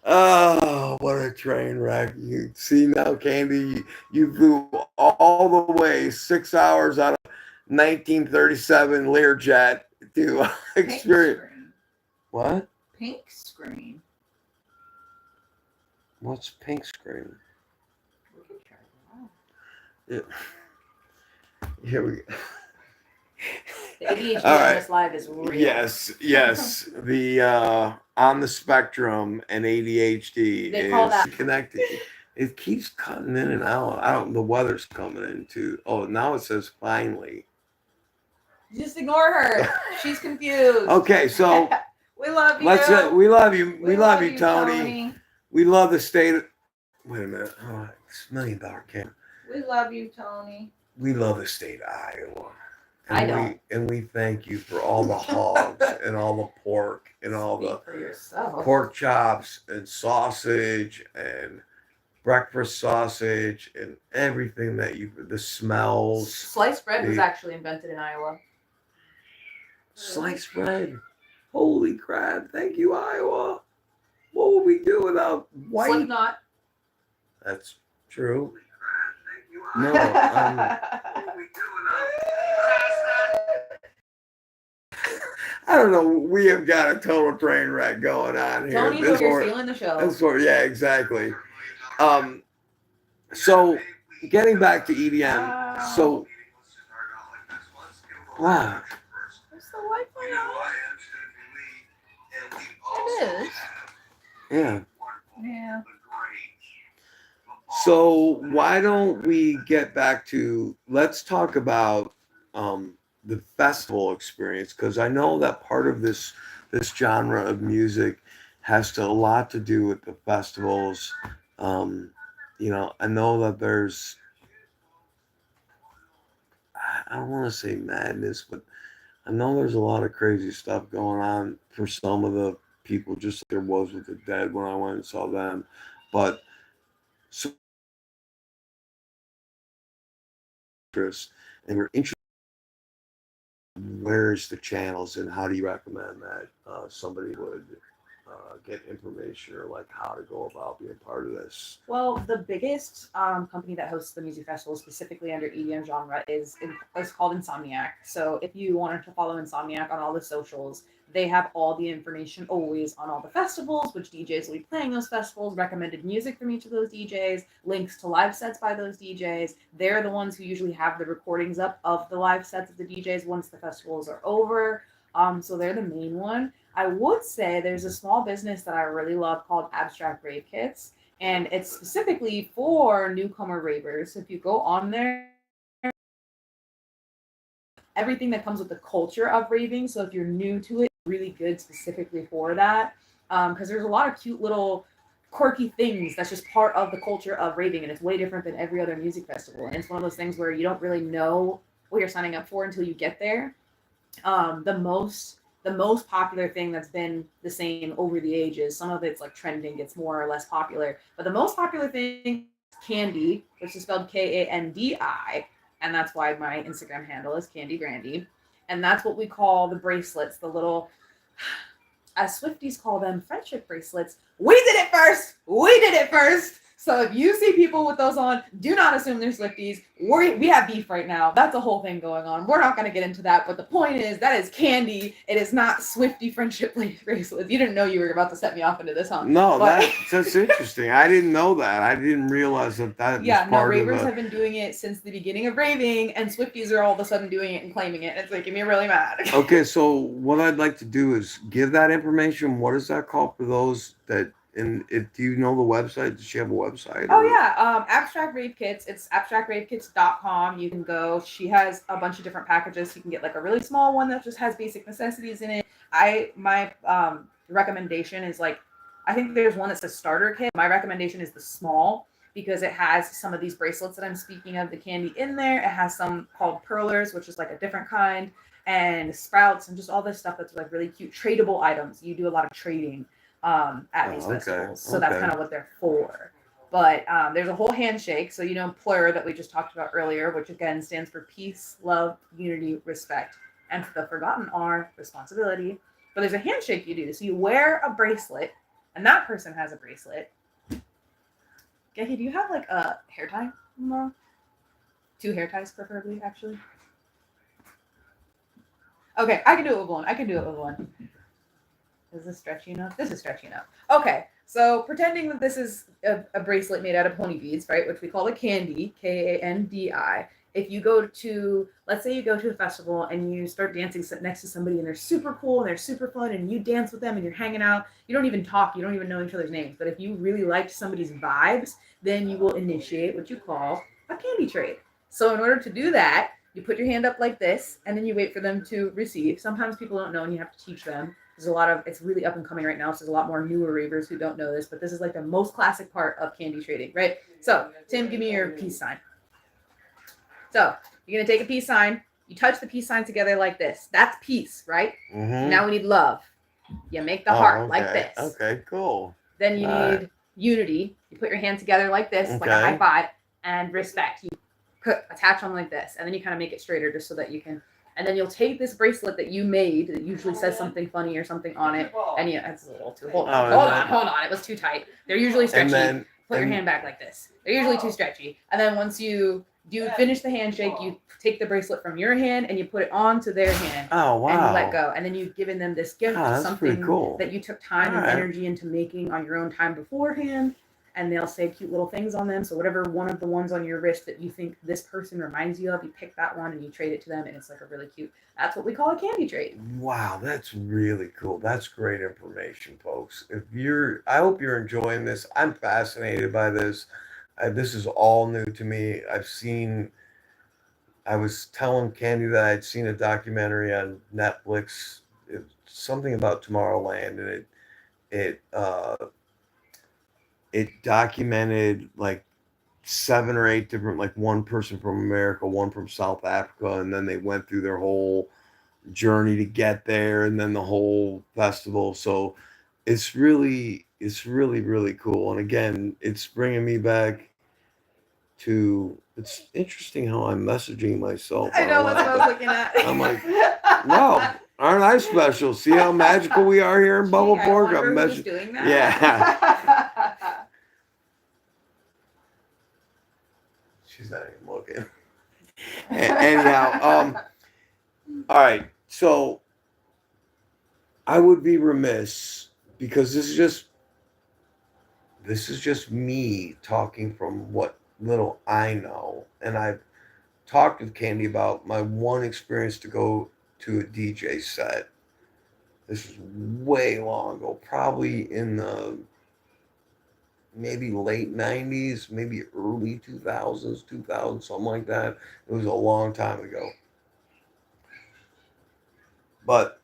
Oh, what a train wreck! You see now, Candy, you flew all the way 6 hours out of 1937 Learjet to experience. What? Pink screen. What's pink screen? We can try that. Yeah. Here we go. The ADHD All right. on this live is real. Yes. The on the spectrum and ADHD They call is that connected. It keeps cutting in and out. I don't. The weather's coming in too. Oh, now it says finally. Just ignore her. She's confused. Okay, so We love you. we love you. We love you, you, Tony. We love the state of. Wait a minute. Oh, it's $1 million camera. We love you, Tony. We love the state of Iowa. I don't. And we thank you for all the hogs and all the pork and all the for yourself. pork chops and sausage and breakfast sausage and everything that the smells. Sliced bread was actually invented in Iowa. Sliced bread. Holy crap. Thank you, Iowa. What would we do without white? Slipknot. That's true. No, I don't know. We have got a total train wreck going on here. Tony's over here stealing the show. Yeah, exactly. So getting back to EDM. So, wow. Is the Wi-Fi on? It is. Yeah. Yeah. So why don't we get back to, let's talk about the festival experience, because I know that part of this genre of music has a lot to do with the festivals. I know that there's, I don't want to say madness, but I know there's a lot of crazy stuff going on for some of the people, just like there was with the Dead when I went and saw them. But so, and we're interested, where's the channels and how do you recommend that somebody would get information, or like how to go about being part of this? Well, the biggest company that hosts the music festival specifically under EDM genre is called Insomniac. So if you wanted to follow Insomniac on all the socials, they have all the information always on all the festivals, which DJs will be playing those festivals, recommended music from each of those DJs, links to live sets by those DJs. They're the ones who usually have the recordings up of the live sets of the DJs once the festivals are over. So they're the main one. I would say there's a small business that I really love called Abstract Rave Kits. and it's specifically for newcomer ravers. If you go on there, everything that comes with the culture of raving. So if you're new to it, really good specifically for that. Because there's a lot of cute little quirky things that's just part of the culture of raving, and it's way different than every other music festival. And it's one of those things where you don't really know what you're signing up for until you get there. The most popular thing that's been the same over the ages, some of it's like trending, gets more or less popular, but the most popular thing is Kandi, which is spelled Kandi, and that's why my Instagram handle is Kandi Brandi. And that's what we call the bracelets, the little, as Swifties call them, friendship bracelets. We did it first. We did it first. So if you see people with those on, do not assume they're Swifties. We have beef right now. That's a whole thing going on. We're not going to get into that. But the point is, that is Kandi. It is not Swiftie friendship bracelets. You didn't know you were about to set me off into this, huh? No, But- that's interesting. I didn't know that. I didn't realize that yeah, was no, part ravers of have been doing it since the beginning of raving, and Swifties are all of a sudden doing it and claiming it. It's making me really mad. Okay, so what I'd like to do is give that information. What is that called for those that? And do you know the website? Does she have a website? Oh yeah, Abstract Rave Kits. It's abstractravekits.com. You can go. She has a bunch of different packages. You can get like a really small one that just has basic necessities in it. My recommendation is like, I think there's one that says starter kit. My recommendation is the small because it has some of these bracelets that I'm speaking of, the Kandi in there. It has some called pearlers, which is like a different kind, and sprouts and just all this stuff that's like really cute tradable items. You do a lot of trading at these festivals, so that's kind of what they're for. But there's a whole handshake. So plur that we just talked about earlier, which again stands for peace, love, unity, respect, and the forgotten R, responsibility. But there's a handshake you do. So you wear a bracelet, and that person has a bracelet. Gehi, do you have like a hair tie tomorrow? 2 hair ties, preferably, actually. Okay, I can do it with one. Is this stretchy enough? This is stretchy enough. Okay, so pretending that this is a bracelet made out of pony beads, right, which we call a Kandi, Kandi. If you go to, let's say you go to a festival and you start dancing next to somebody and they're super cool and they're super fun and you dance with them and you're hanging out, you don't even talk, you don't even know each other's names. But if you really liked somebody's vibes, then you will initiate what you call a Kandi trade. So in order to do that, you put your hand up like this and then you wait for them to receive. Sometimes people don't know and you have to teach them. It's really up and coming right now, so there's a lot more newer ravers who don't know this, but this is like the most classic part of Kandi trading, right? So, Tim, give me your peace sign. So, you're going to take a peace sign, you touch the peace sign together like this. That's peace, right? Mm-hmm. Now we need love. You make the heart like this. Okay, cool. Then you need unity. You put your hands together like this, like a high five, and respect. You attach them like this, and then you kind of make it straighter just so that you can. And then you'll take this bracelet that you made that usually says something funny or something on it. And it's a little too. Hold on. It was too tight. They're usually stretchy. Put your hand back like this. They're usually too stretchy. And then once you finish the handshake, you take the bracelet from your hand and you put it onto their hand. Oh, wow. And you let go. And then you've given them this gift of something cool. that you took time and energy into making on your own time beforehand. And they'll say cute little things on them. So whatever one of the ones on your wrist that you think this person reminds you of, you pick that one and you trade it to them, and it's like a really cute. That's what we call a Kandi trade. Wow, that's really cool. That's great information, folks. I hope you're enjoying this. I'm fascinated by this. This is all new to me. I was telling Kandi that I'd seen a documentary on Netflix, something about Tomorrowland, and it documented like 7 or 8 different, like one person from America, one from South Africa, and then they went through their whole journey to get there, and then the whole festival. So it's really, really cool. And again, it's bringing me back to. It's interesting how I'm messaging myself. I know, that's what I was looking at. I'm like, wow, aren't I special? See how magical we are here in Bubble Pork? I'm who's doing that. Yeah. She's not even looking. Anyhow, all right. So I would be remiss because this is just me talking from what little I know, and I've talked with Kandi about my one experience to go to a DJ set. This was way long ago, probably in the maybe late 90s, maybe early 2000, something like that. It was a long time ago. But,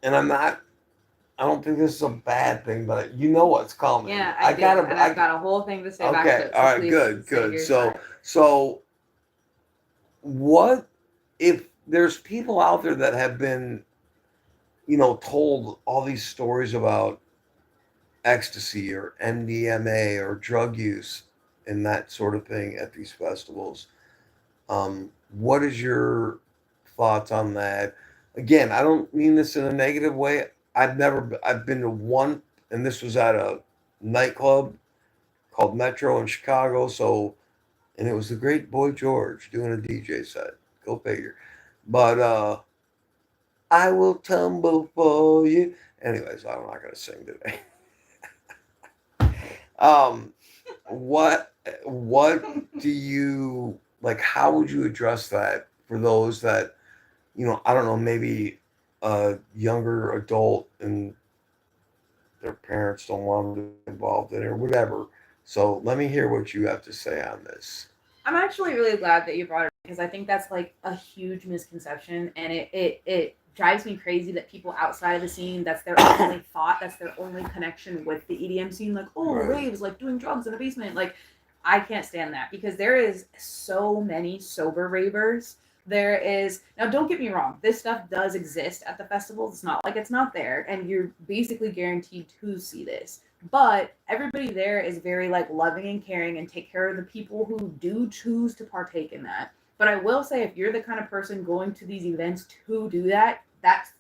and I don't think this is a bad thing, but you know what's coming. Yeah, I do. And I've got a whole thing to say back to okay, it. all So right, please good, say good. your So, side. so what if there's people out there that have been, told all these stories about ecstasy or MDMA or drug use and that sort of thing at these festivals? What is your thoughts on that? Again, I don't mean this in a negative way. I've been to one, and this was at a nightclub called Metro in Chicago. So, and it was the great Boy George doing a DJ set. Go figure. But I will tumble for you. Anyways, I'm not gonna sing today. Um, what do you like? How would you address that for those that I don't know, maybe a younger adult and their parents don't want them to be involved in it or whatever. So let me hear what you have to say on this. I'm actually really glad that you brought it up because I think that's like a huge misconception, and it drives me crazy that people outside of the scene, that's their only thought, that's their only connection with the EDM scene, like, oh, Right. raves, like doing drugs in a basement. Like, I can't stand that because there is so many sober ravers. There is, now don't get me wrong, this stuff does exist at the festivals. It's not like it's not there, and you're basically guaranteed to see this. But everybody there is very like loving and caring and take care of the people who do choose to partake in that. But I will say, if you're the kind of person going to these events to do that, that's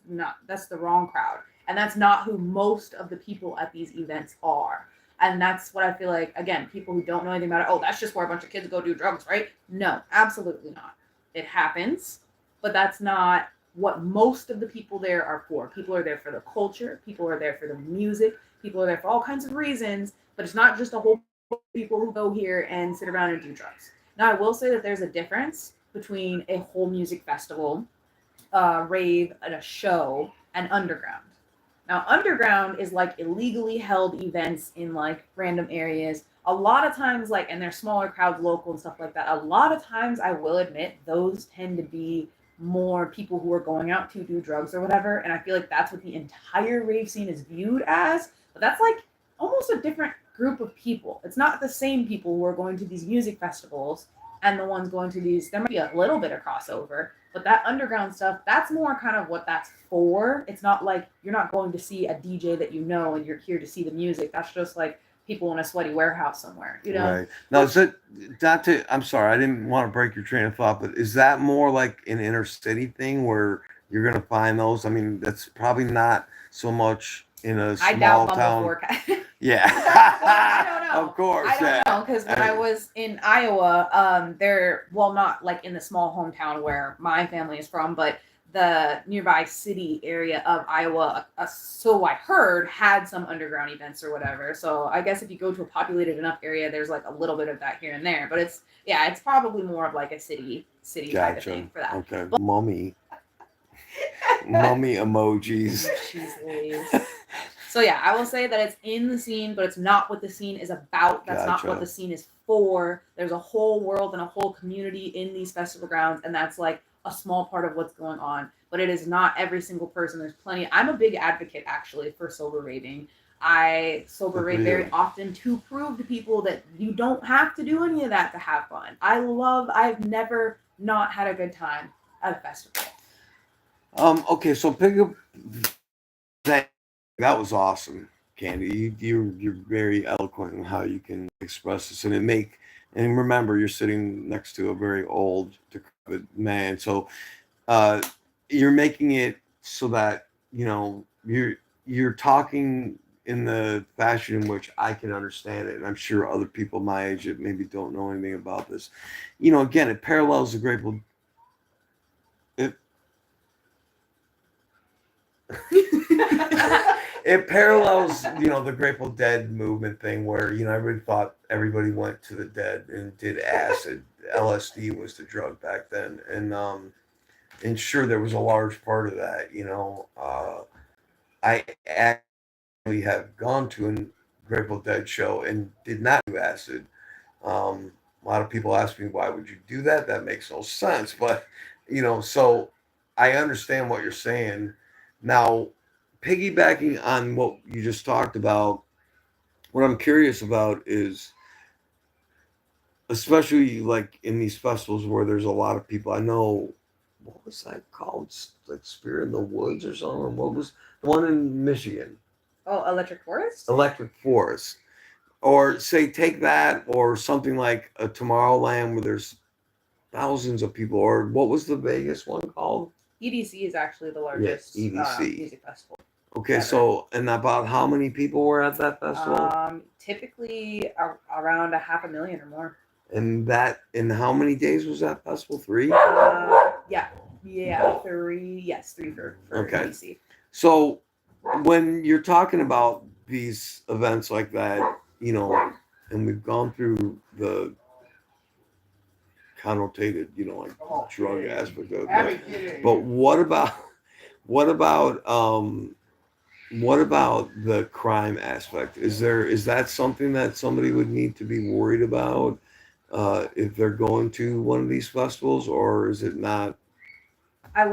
the wrong crowd, and that's not who most of the people at these events are. And that's what I feel like, again, people who don't know anything about it, oh, that's just where a bunch of kids go do drugs, right? No, absolutely not. It happens, but that's not what most of the people there are for. People are there for the culture, people are there for the music, people are there for all kinds of reasons, but it's not just a whole bunch of people who go here and sit around and do drugs. Now, I will say that there's a difference between a whole music festival, rave, and a show, and underground. Now, underground is like illegally held events in like random areas. A lot of times, like, and they're smaller crowds, local and stuff like that. A lot of times, I will admit, those tend to be more people who are going out to do drugs or whatever. And I feel like that's what the entire rave scene is viewed as. But that's like almost a different group of people. It's not the same people who are going to these music festivals and the ones going to these. There might be a little bit of crossover, but that underground stuff, that's more kind of what that's for. It's not like you're not going to see a DJ that you know and you're here to see the music. That's just like people in a sweaty warehouse somewhere, you know? Right. Now, is it not to, I'm sorry, I didn't want to break your train of thought, but is that more like an inner city thing where you're going to find those? I mean, that's probably not so much in a I small doubt Bumble town. forecast. Yeah. I don't know. Of course. I don't know because when I was in Iowa, well, not like in the small hometown where my family is from, but the nearby city area of Iowa, so I heard, had some underground events or whatever. So I guess if you go to a populated enough area, there's like a little bit of that here and there. But it's probably more of like a city type of thing for that. Okay. Mummy emojis. Jeez Louise. So yeah, I will say that it's in the scene, but it's not what the scene is about. That's not what the scene is for. There's a whole world and a whole community in these festival grounds, and that's like a small part of what's going on. But it is not every single person. There's plenty. I'm a big advocate actually for sober raving. I sober rave very often to prove to people that you don't have to do any of that to have fun. I've never not had a good time at a festival. Okay, so pick up that was awesome, Candy. You're very eloquent in how you can express this, and remember, you're sitting next to a very old, decrepit man, so uh, you're making it so that you're talking in the fashion in which I can understand it, and I'm sure other people my age that maybe don't know anything about this. Again, it parallels the Grateful. It parallels, the Grateful Dead movement thing where, everybody thought everybody went to the dead and did acid. LSD was the drug back then. And sure, there was a large part of that, I actually have gone to Grateful Dead show and did not do acid. A lot of people ask me, why would you do that? That makes no sense. But, so I understand what you're saying. Now, piggybacking on what you just talked about, what I'm curious about is, especially like in these festivals where there's a lot of people, I know, what was that called? Like Spirit in the Woods or something? Or what was the one in Michigan? Oh, Electric Forest? Electric Forest. Or say take that or something like a Tomorrowland where there's thousands of people. Or what was the Vegas one called? EDC is actually the largest EDC. Music festival. Okay, ever. so and about how many people were at that festival? Typically around 500,000 or more. And how many days was that festival? 3? Yeah, 3. Yes, 3 for Okay. EDC. So when you're talking about these events like that, and we've gone through the connotated, like drug aspect of it. But what about the crime aspect? Is that something that somebody would need to be worried about if they're going to one of these festivals, or is it not? I'm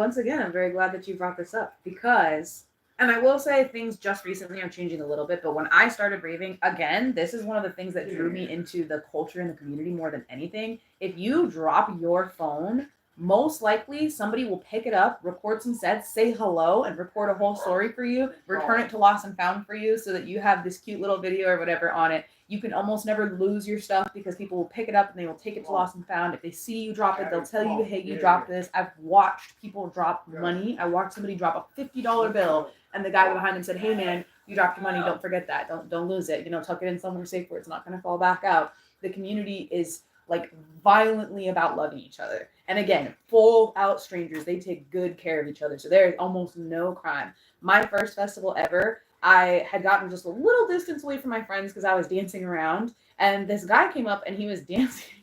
very glad that you brought this up because, and I will say things just recently are changing a little bit, but when I started raving, again, this is one of the things that drew me into the culture and the community more than anything. If you drop your phone, most likely somebody will pick it up, record some sets, say hello, and report a whole story for you, return it to Lost and Found for you so that you have this cute little video or whatever on it. You can almost never lose your stuff because people will pick it up and they will take it to Lost and Found. If they see you drop it, they'll tell you, hey, you dropped this. I've watched people drop money. I watched somebody drop a $50 bill and the guy behind them said, hey, man, you dropped your money. Don't forget that. Don't lose it. Tuck it in somewhere safe where it's not going to fall back out. The community is like violently about loving each other. And again, full out strangers, they take good care of each other. So there is almost no crime. My first festival ever, I had gotten just a little distance away from my friends because I was dancing around. And this guy came up and he was dancing.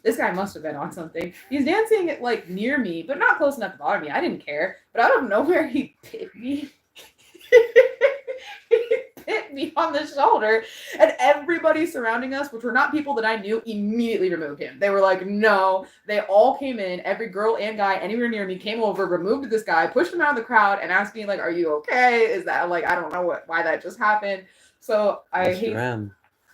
This guy must have been on something. He's dancing like near me, but not close enough to bother me. I didn't care. But out of nowhere, he bit me. He bit me on the shoulder, and everybody surrounding us, which were not people that I knew, immediately removed him. They were like, no. They all came in. Every girl and guy anywhere near me came over, removed this guy, pushed him out of the crowd, and asked me, like, are you okay? Is that, like, I don't know why that just happened. So I hate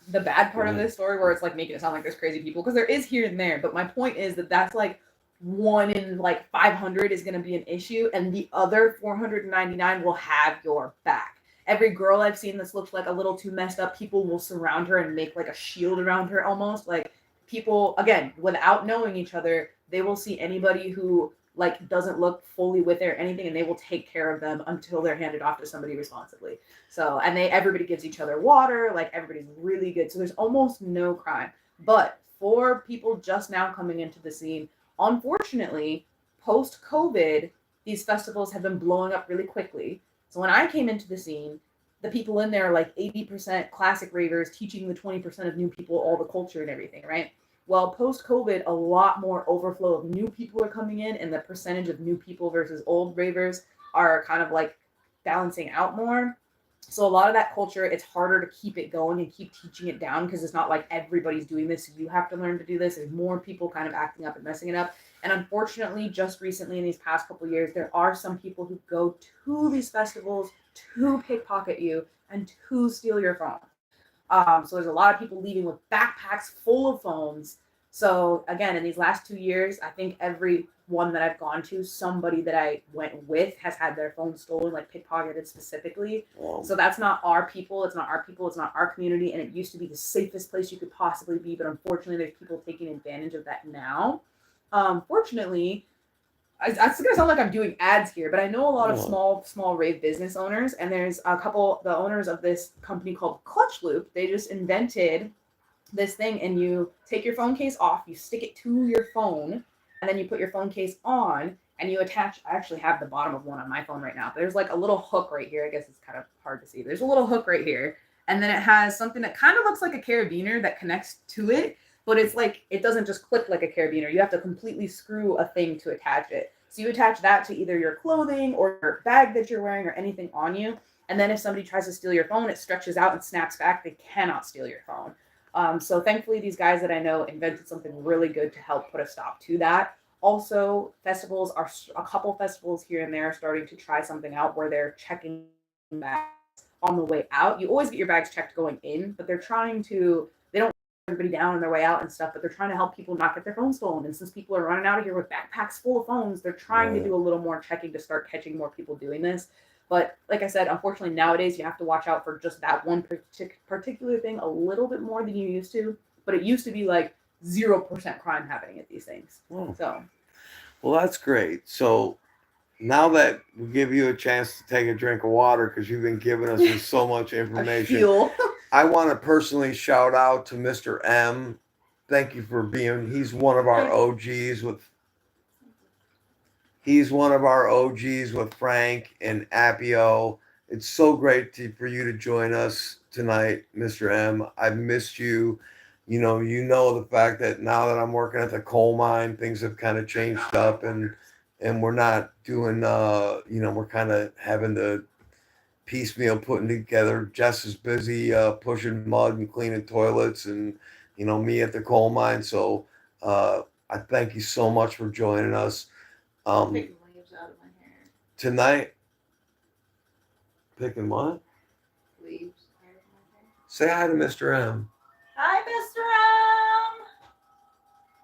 the bad part of this story where it's, like, making it sound like there's crazy people, because there is here and there. But my point is that that's, like, 1 in, like, 500 is going to be an issue, and the other 499 will have your back. Every girl I've seen that's looked like a little too messed up, people will surround her and make like a shield around her almost. Like people, again, without knowing each other, they will see anybody who like doesn't look fully with it or anything, and they will take care of them until they're handed off to somebody responsibly. So, and everybody gives each other water, like everybody's really good. So there's almost no crime. But for people just now coming into the scene, unfortunately, post-COVID, these festivals have been blowing up really quickly. So when I came into the scene, the people in there are like 80% classic ravers teaching the 20% of new people all the culture and everything, right? Well, post-COVID, a lot more overflow of new people are coming in, and the percentage of new people versus old ravers are kind of like balancing out more. So a lot of that culture, it's harder to keep it going and keep teaching it down because it's not like everybody's doing this. So you have to learn to do this. There's more people kind of acting up and messing it up. And unfortunately, just recently in these past couple of years, there are some people who go to these festivals to pickpocket you and to steal your phone. So there's a lot of people leaving with backpacks full of phones. So again, in these last 2 years, I think every one that I've gone to, somebody that I went with has had their phone stolen, like pickpocketed specifically. Wow. So that's not our people. It's not our people. It's not our community. And it used to be the safest place you could possibly be. But unfortunately, there's people taking advantage of that now. Fortunately, it's going to sound like I'm doing ads here, but I know a lot of small rave business owners, and there's a couple, the owners of this company called Clutch Loop. They just invented this thing, and you take your phone case off, you stick it to your phone, and then you put your phone case on, and you attach, I actually have the bottom of one on my phone right now. There's like a little hook right here. I guess it's kind of hard to see. There's a little hook right here, and then it has something that kind of looks like a carabiner that connects to it. But it's like, it doesn't just click like a carabiner. You have to completely screw a thing to attach it. So you attach that to either your clothing or your bag that you're wearing or anything on you. And then if somebody tries to steal your phone, it stretches out and snaps back. They cannot steal your phone. So thankfully, these guys that I know invented something really good to help put a stop to that. Also, festivals are a couple festivals here and there are starting to try something out where they're checking bags on the way out. You always get your bags checked going in, but they're trying to, they don't everybody down on their way out and stuff, but they're trying to help people not get their phones stolen. And since people are running out of here with backpacks full of phones, they're trying to do a little more checking to start catching more people doing this. But like I said, unfortunately, nowadays you have to watch out for just that one particular thing a little bit more than you used to. But it used to be like 0% crime happening at these things. So, well, that's great. So now that we give you a chance to take a drink of water because you've been giving us so much information, I want to personally shout out to Mr. M. Thank you for being. He's one of our OGs with. He's one of our OGs with Frank and Appio. It's so great for you to join us tonight, Mr. M. I've missed you. You know the fact that now that I'm working at the coal mine, things have kind of changed up, and we're not doing. We're kind of having to piecemeal putting together. Jess is busy pushing mud and cleaning toilets, and me at the coal mine. So I thank you so much for joining us. Picking leaves out of my hair. Tonight, picking what? Leaves out of my hair. Say hi to Mr. M. Hi, Mr.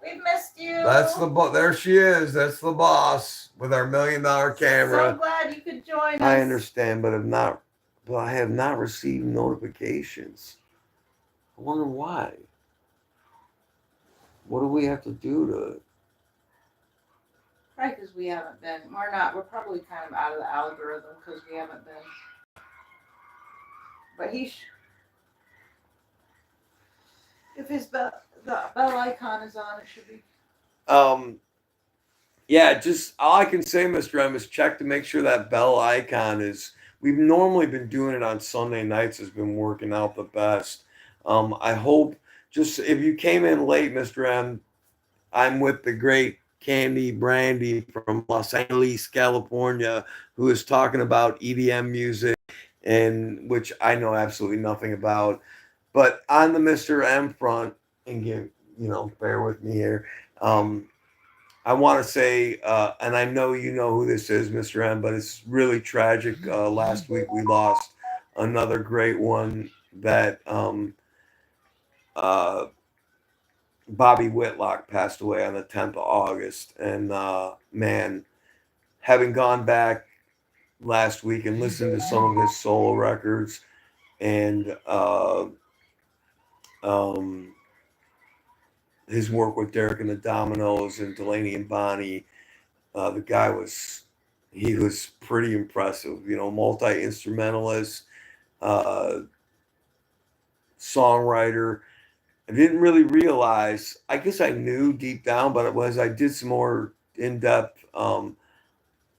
M. We've missed you. That's the there she is. That's the boss with our $1 million camera. So glad you could join us. I understand, but I have not received notifications. I wonder why. What do we have to do to? Probably because we haven't been. We're probably kind of out of the algorithm because we haven't been. But if the bell icon is on, it should be. Yeah, just all I can say, Mr. M, is check to make sure that bell icon is. We've normally been doing it on Sunday nights. Has been working out the best. I hope just if you came in late, Mr. M, I'm with the great Kandi Brandi from Los Angeles, California, who is talking about EDM music, and which I know absolutely nothing about. But on the Mr. M front, and bear with me here. I want to say, and I know you know who this is, Mr. M, but it's really tragic. Last week we lost another great one that Bobby Whitlock passed away on the 10th of August. And man, having gone back last week and listened to some of his solo records and his work with Derek and the Dominoes and Delaney and Bonnie, the guy was pretty impressive. Multi-instrumentalist, songwriter. I didn't really realize. I guess I knew deep down, but as I did some more in depth,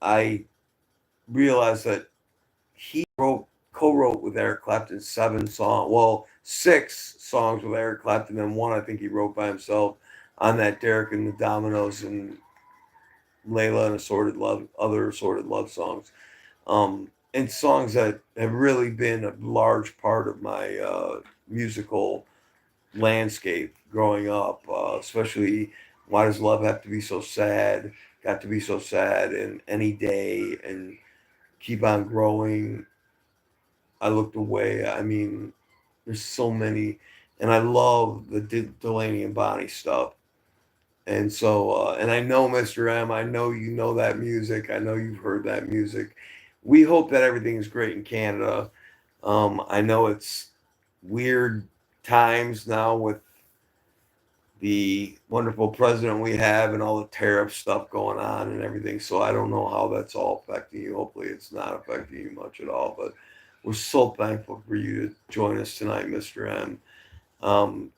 I realized that he co-wrote with Eric Clapton 6 songs with Eric Clapton, and one I think he wrote by himself on that Derek and the Dominoes and Layla and other assorted love songs, and songs that have really been a large part of my musical landscape growing up, especially Why Does Love Have to Be So Sad, Got to Be So Sad, and Any Day, and Keep on Growing, I Looked Away. I mean, there's so many, and I love the Delaney and Bonnie stuff. And so, and I know, Mr. M, I know you know that music. I know you've heard that music. We hope that everything is great in Canada. I know it's weird times now with the wonderful president we have and all the tariff stuff going on and everything. So I don't know how that's all affecting you. Hopefully it's not affecting you much at all, but we're so thankful for you to join us tonight, Mr. M.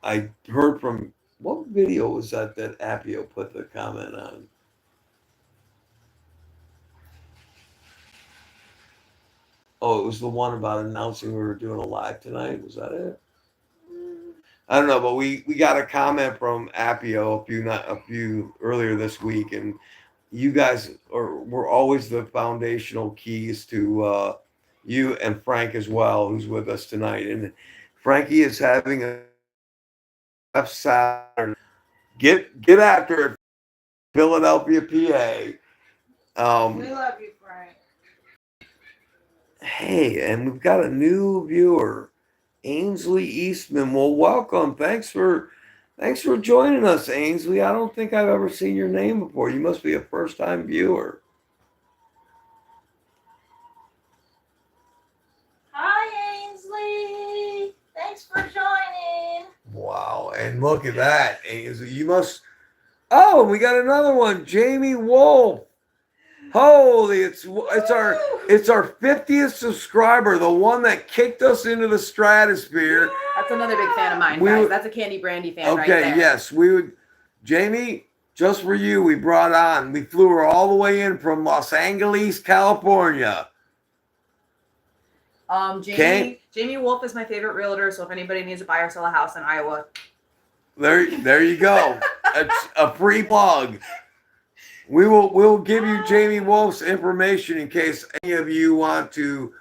I heard from, what video was that Appio put the comment on? Oh, it was the one about announcing we were doing a live tonight. Was that it? I don't know, but we got a comment from Appio a few earlier this week, and you guys were always the foundational keys to you and Frank as well, who's with us tonight. And Frankie is having a Saturday. Get after it, Philadelphia, PA. We love you, Frank. Hey, and we've got a new viewer, Ainsley Eastman. Well, welcome. Thanks for joining us, Ainsley. I don't think I've ever seen your name before. You must be a first-time viewer. Hi, Ainsley. Thanks for joining. Wow, and look at that, Ainsley. You must. Oh, we got another one, Jamie Wolf. Holy, it's our 50th subscriber, the one that kicked us into the stratosphere. That's another big fan of mine, guys. That's a Kandi Brandi fan right there. Okay, yes, Jamie, just for you, we flew her all the way in from Los Angeles, California. Jamie Wolf is my favorite realtor, so if anybody needs to buy or sell a house in Iowa. There you go. It's a free plug. We'll give you Jamie Wolf's information in case any of you want to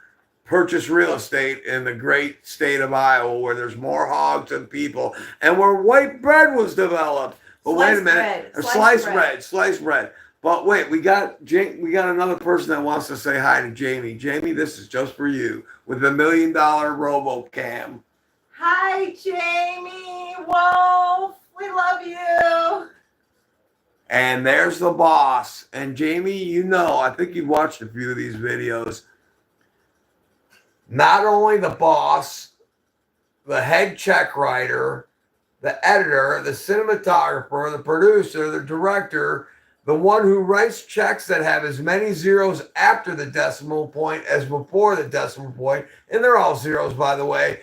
purchase real estate in the great state of Iowa, where there's more hogs than people, and where white bread was developed. But wait a minute, sliced bread. But wait, we got another person that wants to say hi to Jamie. Jamie, this is just for you with the $1 million RoboCam. Hi, Jamie Wolf. We love you. And there's the boss. And Jamie, I think you've watched a few of these videos. Not only the boss, the head check writer, the editor, the cinematographer, the producer, the director, the one who writes checks that have as many zeros after the decimal point as before the decimal point, and they're all zeros, by the way,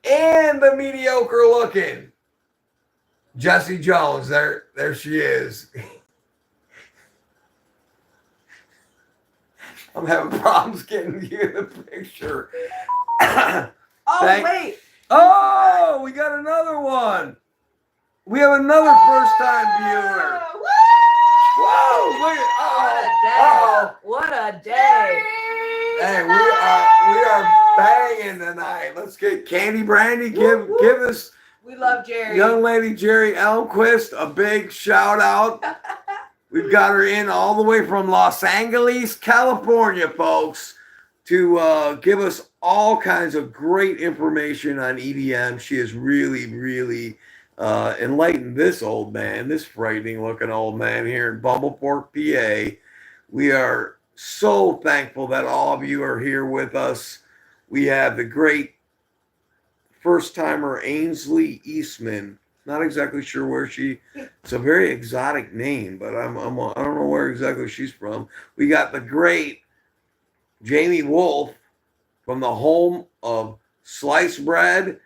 and the mediocre looking Jessie Jones. There she is. I'm having problems getting you in the picture. Wait. Oh, we got another one. We have another first-time viewer. Whoa! Look at What a day! Hey, we are banging tonight. Let's get Kandi Brandi. Give us. We love Jerry. Young lady Jerry Elmquist a big shout out. We've got her in all the way from Los Angeles, California, folks, to give us all kinds of great information on EDM. She has really, really enlightened this old man, this frightening looking old man here in Bumbleport, PA. We are so thankful that all of you are here with us. We have the great first timer Ainsley Eastman. Not exactly sure where it's a very exotic name, but I don't know where exactly she's from. We got the great Jamie Wolf from the home of sliced bread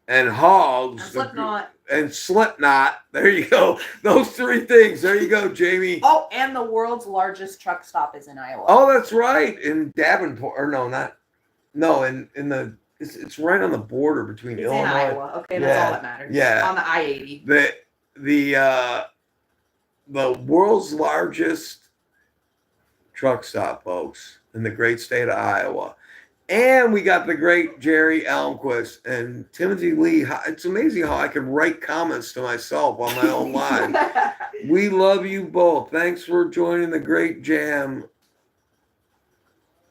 and hogs. And Slipknot. There you go. Those three things. There you go, Jamie. Oh, and the world's largest truck stop is in Iowa. Oh, that's right. In Davenport. Or no, in the it's right on the border between Illinois. In Iowa. Okay, that's all that matters. Yeah. On the I-80. The world's largest truck stop, folks, in the great state of Iowa. And we got the great Jerry Elmquist and Timothy Lee. It's amazing how I can write comments to myself on my own line. We love you both. Thanks for joining the great jam.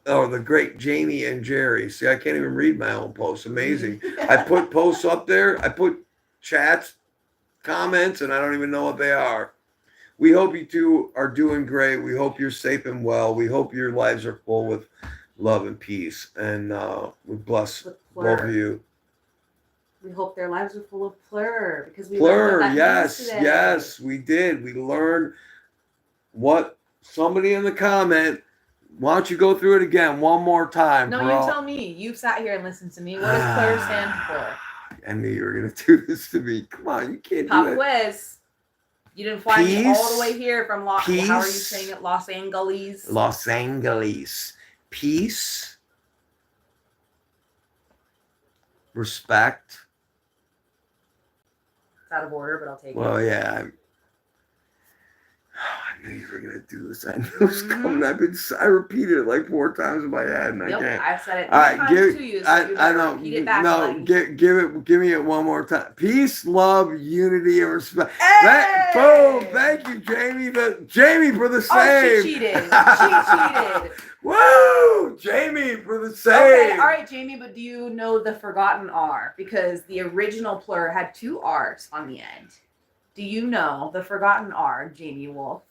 Oh, the great Jamie and Jerry. See, I can't even read my own posts. Amazing. I put posts up there. I put chats, comments, and I don't even know what they are. We hope you two are doing great. We hope you're safe and well. We hope your lives are full with love and peace. And we bless both of you. We hope their lives are full of plur, because we Plur, learned yes, we did. We learned what somebody in the comment. Why don't you go through it again one more time? No, you tell me. You've sat here and listened to me. What does plur stand for? I knew you were going to do this to me. Come on, you can't Pop do it. quiz. You didn't fly me all the way here from how are you saying it? Los Angeles. Los Angeles. Peace. Respect. It's out of order, but I'll take it. Well, yeah. I knew you were gonna do this. I knew it was coming. I repeated it like 4 times in my head, and I Yep, can't. I've said it All 3 right, times to you, so you I better don't. repeat it back, No, buddy. give me it one more time. Peace, love, unity, and respect. Hey! Boom! Thank you, Jamie. Jamie for the save. Oh, she cheated. She cheated. Woo! Jamie for the save. Okay, all right, Jamie, but do you know the forgotten R? Because the original plur had 2 R's on the end. Do you know the forgotten R, Jamie Wolf?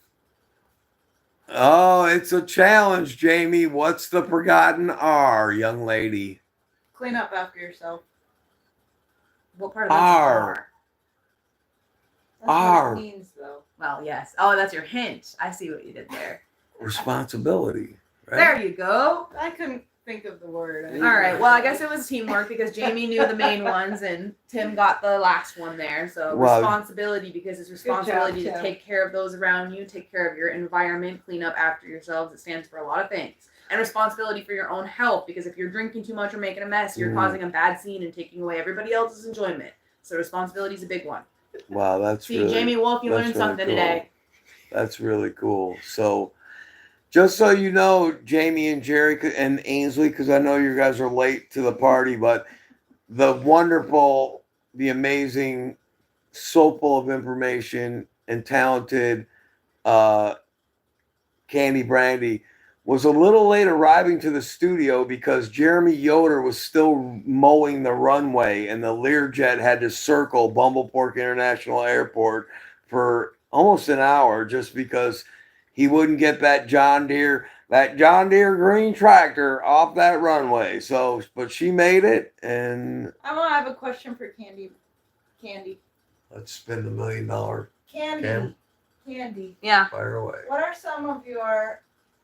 Oh, it's a challenge, Jamie. What's the forgotten R, young lady? Clean up after yourself. What part of that's R. R? That's R. what it means, though. Well, yes. Oh, that's your hint. I see what you did there. Responsibility. Right? There you go. I couldn't think of the word. All right. Well, I guess it was teamwork because Jamie knew the main ones and Tim got the last one there. So Well, responsibility, because it's responsibility job, to Tim. take care of those around you, take care of your environment, clean up after yourselves. It stands for a lot of things. And responsibility for your own health, because if you're drinking too much or making a mess, you're causing a bad scene and taking away everybody else's enjoyment. So responsibility is a big one. Wow, that's See, really, Jamie Wolf, you that's learned really something cool. today. That's really cool. So, just so you know, Jamie and Jerry and Ainsley, because I know you guys are late to the party, but the wonderful, the amazing, so full of information and talented Kandi Brandi was a little late arriving to the studio because Jeremy Yoder was still mowing the runway and the Learjet had to circle Bumblepork International Airport for almost an hour just because he wouldn't get that John Deere green tractor off that runway. So, but she made it, and I want to have a question for Candy. let's spend $1 million. Candy. Yeah. Fire away. What are some of your?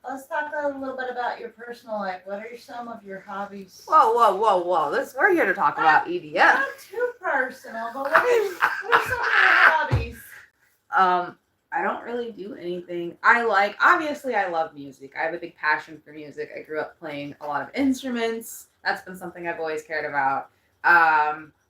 Let's talk a little bit about your personal life. What are some of your hobbies? Whoa. We're here to talk about EDF. Not too personal, but what are some of your hobbies? I don't really do anything. Obviously I love music. I have a big passion for music. I grew up playing a lot of instruments. That's been something I've always cared about.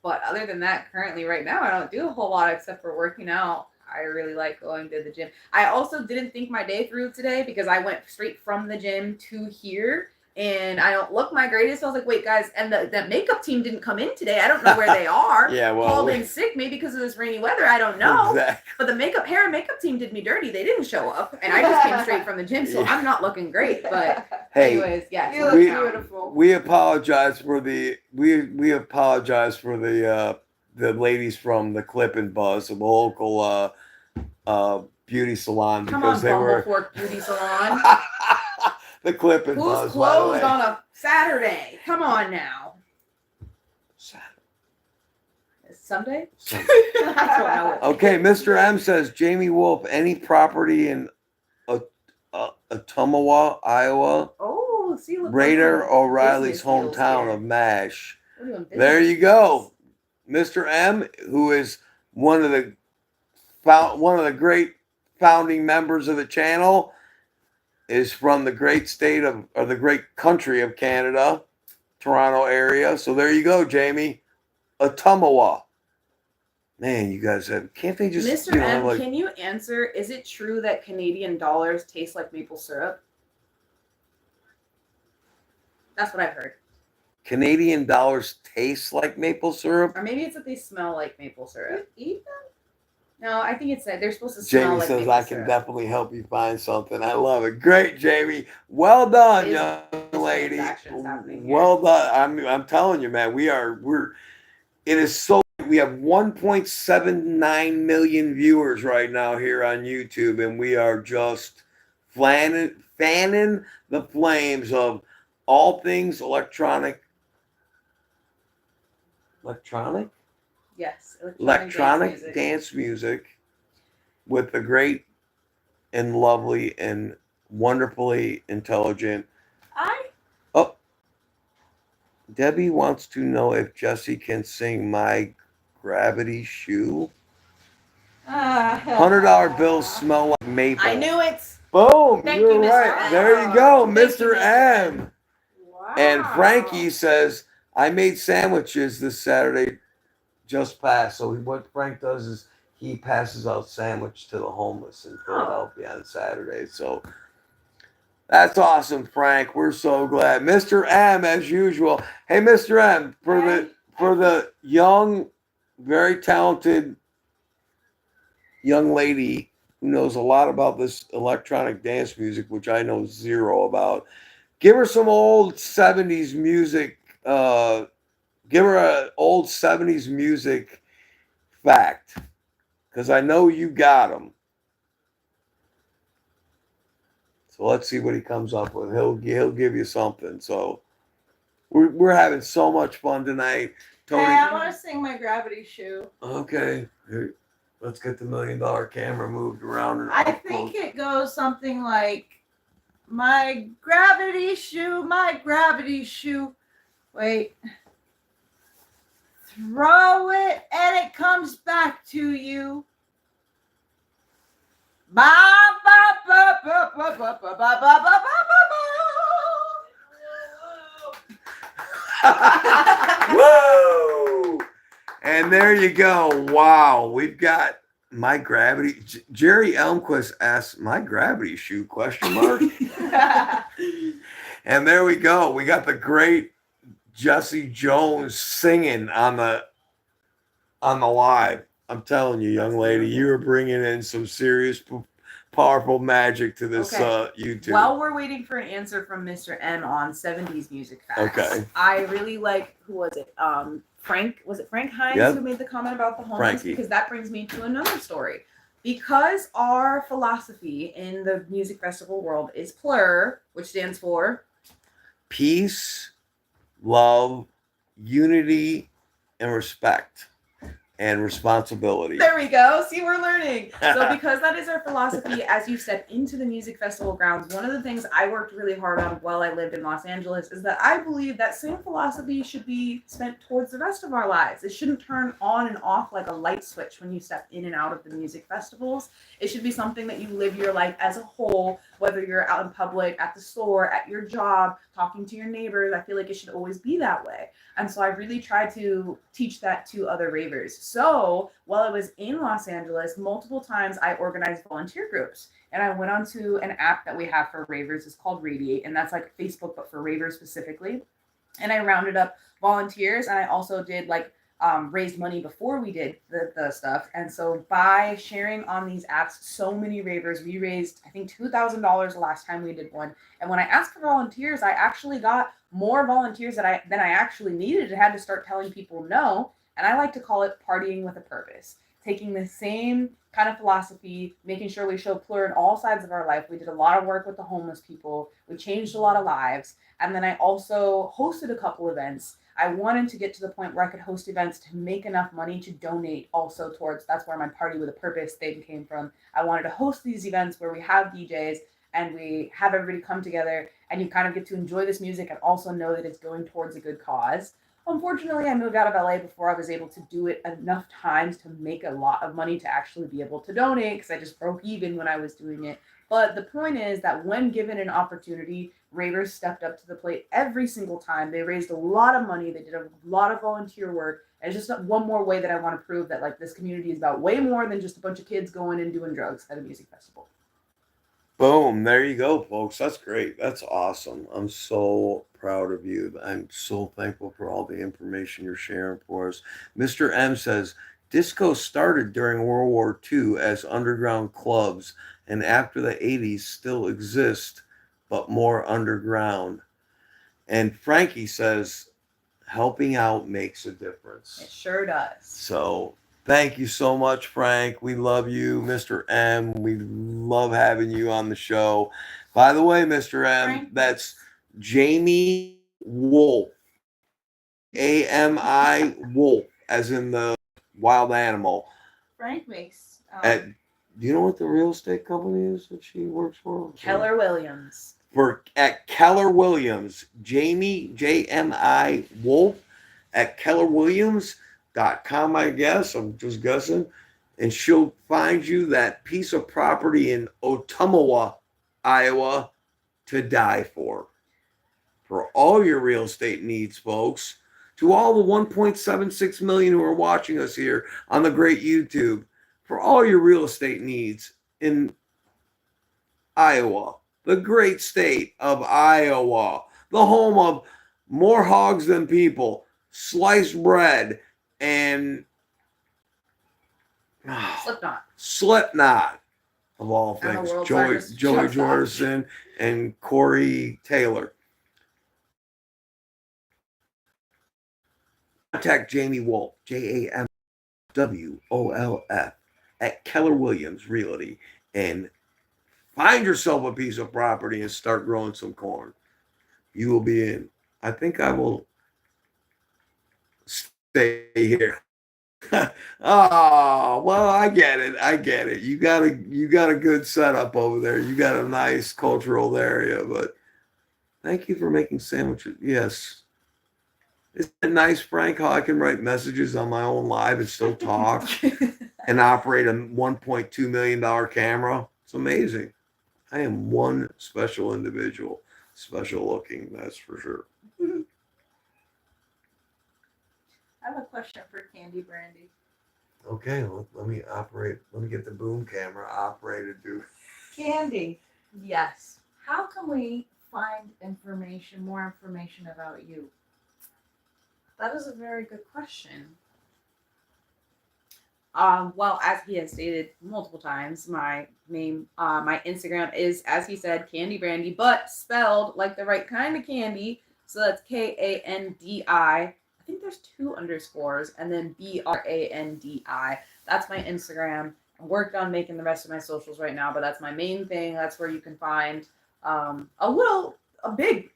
But other than that, currently right now, I don't do a whole lot except for working out. I really like going to the gym. I also didn't think my day through today because I went straight from the gym to here. And I don't look my greatest. So I was like, wait, guys, and the makeup team didn't come in today. I don't know where they are. Yeah, well, called in sick, maybe because of this rainy weather. I don't know. Exactly. But the hair and makeup team did me dirty. They didn't show up. And I just came straight from the gym. So I'm not looking great. But Hey, anyways, yeah. You look beautiful. we apologize for the we apologize for the ladies from the Clip and Buzz, the local beauty salon, Come because on, they were Bumblefork Beauty Salon. the Clip and Buzz. Who's by the way. closed on a Saturday? Come on now. It's Sunday? Sunday. I don't know. Okay, Mr. M says Jamie Wolf, any property in Ottumwa, Iowa, Oh, see, look. Raider O'Reilly's Business deals hometown here. of MASH. We're doing There business you go. deals. Mr. M, who is one of the great founding members of the channel, is from the great state of, or the great country of Canada, Toronto area. So there you go, Jamie. Ottumwa. Man, you guys can't they just Mr. M, like, can you answer, is it true that Canadian dollars taste like maple syrup? That's what I've heard. Canadian dollars taste like maple syrup? Or maybe it's that they smell like maple syrup. Eat them? No, I think it's that they're supposed to smell Jamie like says maple I can syrup. definitely help you find something. I love it. Great, Jamie. Well done, Is young lady. transactions happening here. Well done. I'm telling you, man, it is so, we have 1.79 million viewers right now here on YouTube, and we are just fanning the flames of all things electronic. Yes. Electronic dance music with the great and lovely and wonderfully intelligent. Debbie wants to know if Jesse can sing My Gravity Shoe. $100 bills smell like maple. I knew it. Boom. Thank You're you, Mr. right. M. There you go, Thank you, Mr. Mr. M. Wow. And Frankie says, I made sandwiches this Saturday just passed. So what Frank does is he passes out sandwich to the homeless in Philadelphia on Saturday. So that's awesome, Frank. We're so glad. Mr. M, as usual. Hey, Mr. M, for the young, very talented young lady who knows a lot about this electronic dance music, which I know zero about, give her some old 70s music. Give her an old 70s music fact, because I know you got them. So let's see what he comes up with. He'll give you something. So we're having so much fun tonight. Tony, Hey, I want to sing my Gravity Shoe. okay. Here, let's get the $1 million camera moved around. And I think it goes something like, my gravity shoe, my gravity shoe. Wait. Throw it and it comes back to you. Ba ba ba ba ba ba ba ba ba ba ba. Woo! And there you go. Wow, we've got my gravity. Jerry Elmquist asks, "My gravity shoe?" Question mark. And there we go. We got the great Jesse Jones singing on the live. I'm telling you, young lady, you are bringing in some serious, powerful magic to this YouTube. While we're waiting for an answer from Mr. M on 70s music facts, Okay. I really like, who was it? Frank, was it Frank Hines Yep. who made the comment about the homeless? Frankie. Because that brings me to another story. Because our philosophy in the music festival world is PLUR, which stands for Peace, love, unity, and respect. And responsibility. There we go. See, we're learning. So because that is our philosophy as you step into the music festival grounds, one of the things I worked really hard on while I lived in Los Angeles is that I believe that same philosophy should be spent towards the rest of our lives. It shouldn't turn on and off like a light switch when you step in and out of the music festivals. It should be something that you live your life as a whole, whether you're out in public, at the store, at your job, talking to your neighbors. I feel like it should always be that way. And so I really tried to teach that to other ravers. So while I was in Los Angeles, multiple times I organized volunteer groups. And I went onto an app that we have for ravers. It's called Radiate. And that's like Facebook, but for ravers specifically. And I rounded up volunteers. And I also did raised money before we did the stuff. And so by sharing on these apps, so many ravers, we raised, I think, $2,000 the last time we did one. And when I asked for volunteers, I actually got more volunteers than I actually needed. I had to start telling people no. And I like to call it partying with a purpose. Taking the same kind of philosophy, making sure we show PLUR in all sides of our life. We did a lot of work with the homeless people. We changed a lot of lives. And then I also hosted a couple events. I wanted to get to the point where I could host events to make enough money to donate also towards, that's where my party with a purpose thing came from. I wanted to host these events where we have DJs and we have everybody come together and you kind of get to enjoy this music and also know that it's going towards a good cause. Unfortunately, I moved out of LA before I was able to do it enough times to make a lot of money to actually be able to donate, because I just broke even when I was doing it. But the point is that when given an opportunity, ravers stepped up to the plate every single time. They raised a lot of money. They did a lot of volunteer work. And it's just one more way that I want to prove that this community is about way more than just a bunch of kids going and doing drugs at a music festival. Boom. There you go, folks. That's great. That's awesome. I'm so proud of you. I'm so thankful for all the information you're sharing for us. Mr. M says, disco started during World War II as underground clubs, and after the 80s still exist, but more underground. And Frankie says, helping out makes a difference. It sure does. So thank you so much, Frank. We love you, Mr. M. We love having you on the show. By the way, Mr. M, Frank? that's Jamie Wolf. AMI Wolf, as in the wild animal. Frank makes. Do you know what the real estate company is that she works for? Keller Williams. At Keller Williams, Jamie, JMI Wolf at kellerwilliams.com, I guess. I'm just guessing. And she'll find you that piece of property in Ottumwa, Iowa to die for all your real estate needs, folks. To all the 1.76 million who are watching us here on the great YouTube, for all your real estate needs in Iowa, the great state of Iowa, the home of more hogs than people, sliced bread, and Slipknot of all And the things, world's Joey largest chip shop. Jordison and Corey Taylor. Contact Jamie Wolf, JAMWOLF, at Keller Williams Realty and find yourself a piece of property and start growing some corn. You will be in. I think I will stay here. Oh, well, I get it. I get it. You got a good setup over there. You got a nice cultural area, but thank you for making sandwiches. Yes. Isn't it nice, Frank, how I can write messages on my own live and still talk and operate a $1.2 million camera? It's amazing. I am one special individual. Special looking, that's for sure. I have a question for Kandi Brandi. Okay, let me operate. Let me get the boom camera operated, dude. Kandi, Yes. how can we find more information about you? That is a very good question. Well, as he has stated multiple times, my name, my Instagram is, as he said, Kandi Brandi, but spelled like the right kind of candy. So that's Kandi. I think there's 2 underscores and then Brandi. That's my Instagram. I'm working on making the rest of my socials right now, but that's my main thing. That's where you can find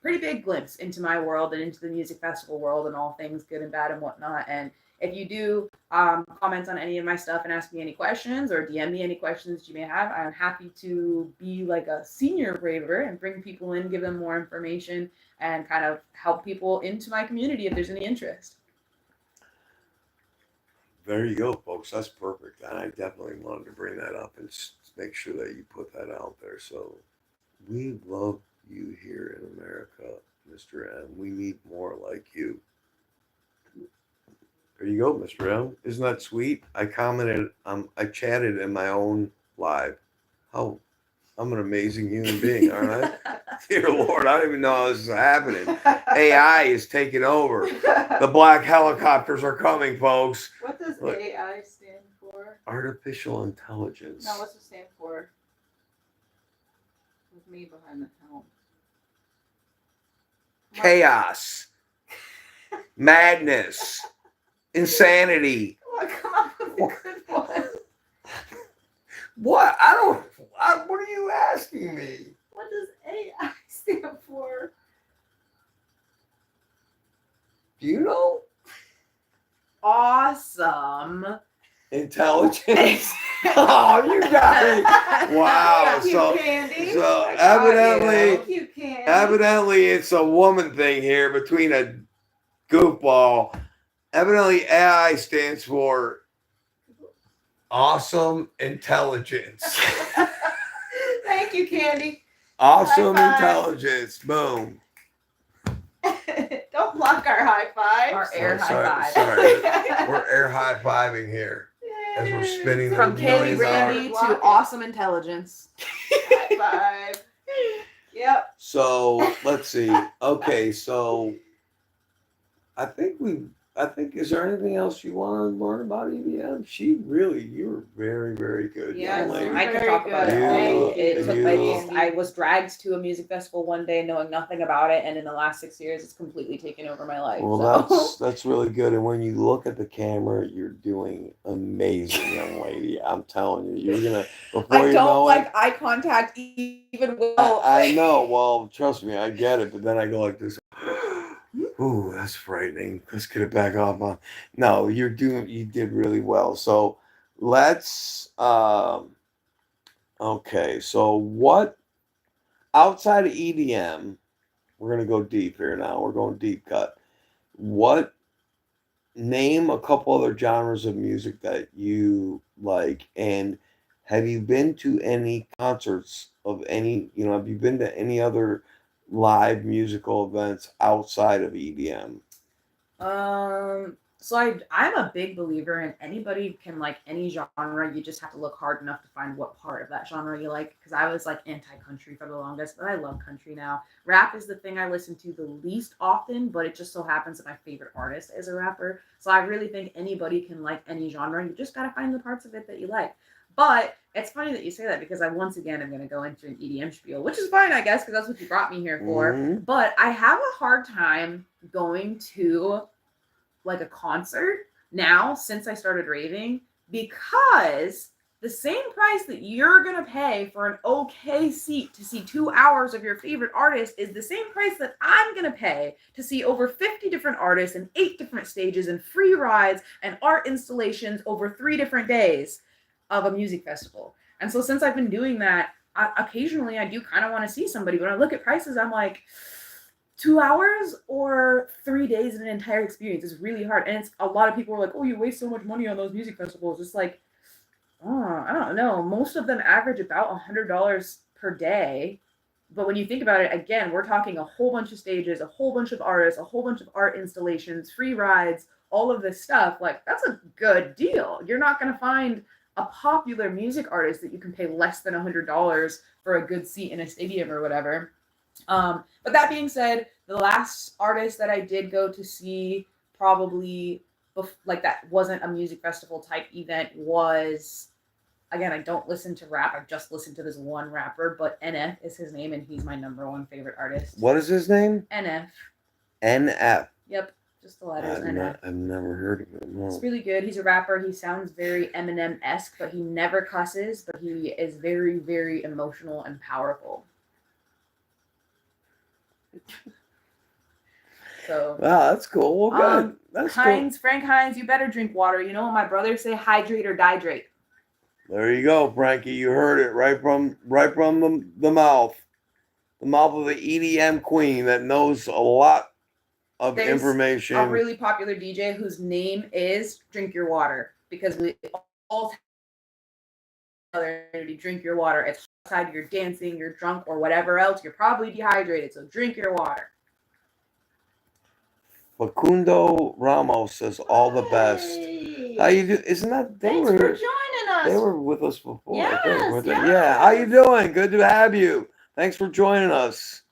pretty big glimpse into my world and into the music festival world and all things good and bad and whatnot. And if you do comment on any of my stuff and ask me any questions or DM me any questions that you may have, I'm happy to be like a senior braver and bring people in, give them more information, and kind of help people into my community if there's any interest. There you go, folks. That's perfect. And I definitely wanted to bring that up and make sure that you put that out there. So we love you here in America, Mr. M. We need more like you. There you go, Mr. M. Isn't that sweet? I commented, I chatted in my own live. How I'm an amazing human being, aren't I? Dear Lord, I don't even know how this is happening. AI is taking over. The black helicopters are coming, folks. What does AI stand for? Artificial intelligence. No, what's it stand for? With me behind the helm. Chaos. Madness. Insanity. Come up with a good one. What? What are you asking me? What does AI stand for? Do you know? Awesome. Intelligence. Oh, you got it. Wow. Thank you, Kandi. So I got evidently, you. Thank you, Kandi. evidently it's a woman thing here between a goofball. Evidently AI stands for awesome intelligence. Thank you, Kandi. Awesome High five. Intelligence. Boom. Don't block our high fives. Our air high five. Sorry. We're air high fiving here as we're spinning From the Kandi millions hours. Brandi to awesome intelligence. High five. Yep. So let's see. Okay, so I think is there anything else you want to learn about EDM? You were very, very good. Yes, young lady. I could Very talk about good. it. Thank you. I was dragged to a music festival one day knowing nothing about it, and in the last 6 years, it's completely taken over my life. Well, so. that's really good. And when you look at the camera, you're doing amazing, young lady. I'm telling you, you're gonna. I don't like eye contact even well. I know. Well, trust me, I get it. But then I go like this. Ooh, that's frightening. Let's get it back off. No, you did really well. So let's. Okay, so what outside of EDM? We're gonna go deep here now. We're going deep cut. What? Name a couple other genres of music that you like, and have you been to any concerts of any? Have you been to any other live musical events outside of EDM? So I'm a big believer in anybody can like any genre. You just have to look hard enough to find what part of that genre you like. Because I was like anti-country for the longest, but I love country now. Rap is the thing I listen to the least often, but it just so happens that my favorite artist is a rapper. So I really think anybody can like any genre. You just gotta find the parts of it that you like. But it's funny that you say that because I once again am going to go into an EDM spiel, which is fine, I guess, because that's what you brought me here for. Mhm. But I have a hard time going to like a concert now since I started raving because the same price that you're gonna pay for an okay seat to see 2 hours of your favorite artist is the same price that I'm gonna pay to see over 50 different artists and 8 different stages and free rides and art installations over 3 different days of a music festival. And so since I've been doing that, occasionally I do kind of want to see somebody. When I look at prices, I'm like, 2 hours or 3 days in an entire experience is really hard. And it's a lot of people are like, oh, you waste so much money on those music festivals. It's like, oh, I don't know. Most of them average about $100 per day. But when you think about it, again, we're talking a whole bunch of stages, a whole bunch of artists, a whole bunch of art installations, free rides, all of this stuff. Like, that's a good deal. You're not going to find a popular music artist that you can pay less than $100 for a good seat in a stadium or whatever. But that being said, the last artist that I did go to see probably like that wasn't a music festival type event was, again, I don't listen to rap. I just listen to this one rapper, but NF is his name and he's my number one favorite artist. What is his name? NF. NF. Yep. Just the letters NF. I've never heard of him. No. It's really good. He's a rapper. He sounds very Eminem-esque, but he never cusses, but he is very, very emotional and powerful. So wow, that's cool. Well, good. That's Heinz, cool. Frank Heinz, you better drink water. You know what my brothers say? Hydrate or dihydrate. There you go, Frankie. You heard it right from the mouth of the EDM queen that knows a lot of There's information. A really popular DJ whose name is Drink Your Water because we all drink your water. It's outside, you're dancing, you're drunk, or whatever else. You're probably dehydrated, so drink your water. Facundo Ramos says all the best. How you do? Isn't that they Thanks were for joining us. They were with us before. Yes, yes. yes. Yeah. How you doing? Good to have you. Thanks for joining us.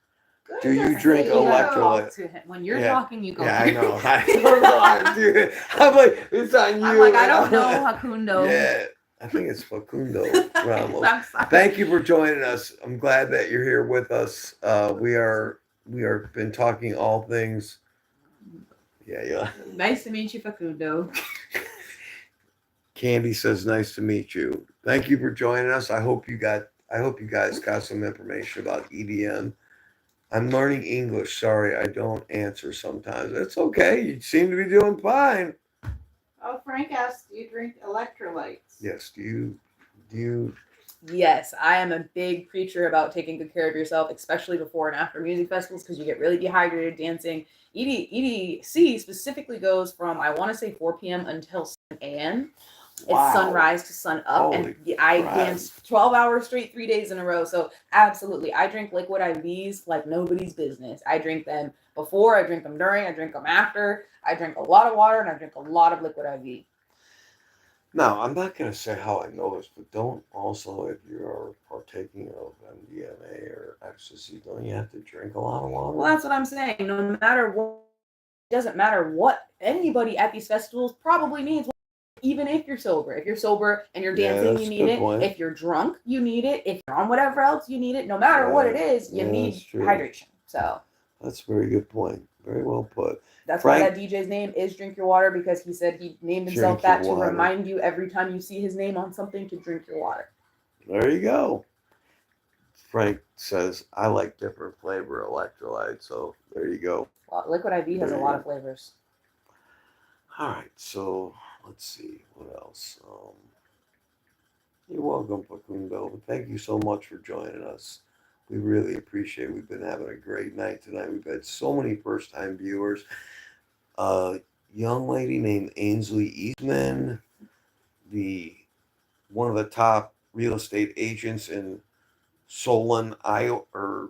Good do you drink electrolyte? When you're talking, you go. Yeah, I know. I don't know how to do it. I'm like, it's on you. I'm like, I don't know, Facundo. Yeah. I think it's Facundo Ramos. Thank you for joining us. I'm glad that you're here with us. We are been talking all things. Yeah. Nice to meet you, Facundo. Kandi says, "Nice to meet you." Thank you for joining us. I hope you guys got some information about EDM. I'm learning English. Sorry, I don't answer sometimes. It's okay. You seem to be doing fine. Oh, Frank asked, do you drink electrolytes? Yes. Do you? Yes, I am a big preacher about taking good care of yourself, especially before and after music festivals, because you get really dehydrated dancing. EDC specifically goes from, I want to say 4 p.m. until 7 a.m. It's sunrise to sun up. Holy I crap. danced 12 hours straight, 3 days in a row. So absolutely. I drink liquid IVs like nobody's business. I drink them before, I drink them during, I drink them after. I drink a lot of water and I drink a lot of liquid IV. No, I'm not going to say how I know this, but don't also, if you're partaking of MDMA or ecstasy, don't you have to drink a lot of water? Well, that's what I'm saying. No matter what, it doesn't matter what anybody at these festivals probably needs. Even if you're sober. If you're sober and you're dancing, you need it. Point. If you're drunk, you need it. If you're on whatever else, you need it. No matter what it is, you need hydration. So that's a very good point. Very well put. That's why that DJ's name is Drink Your Water, because he said he named himself that to remind you every time you see his name on something to drink your water. There you go. Frank says, I like different flavor electrolytes, so there you go. Well, Liquid IV has a lot of flavors. All right, so let's see what else. You're welcome, Facundo. Thank you so much for joining us. We really appreciate it. We've been having a great night tonight. We've had so many first-time viewers. A young lady named Ainsley Eastman, one of the top real estate agents in Solon, Iowa.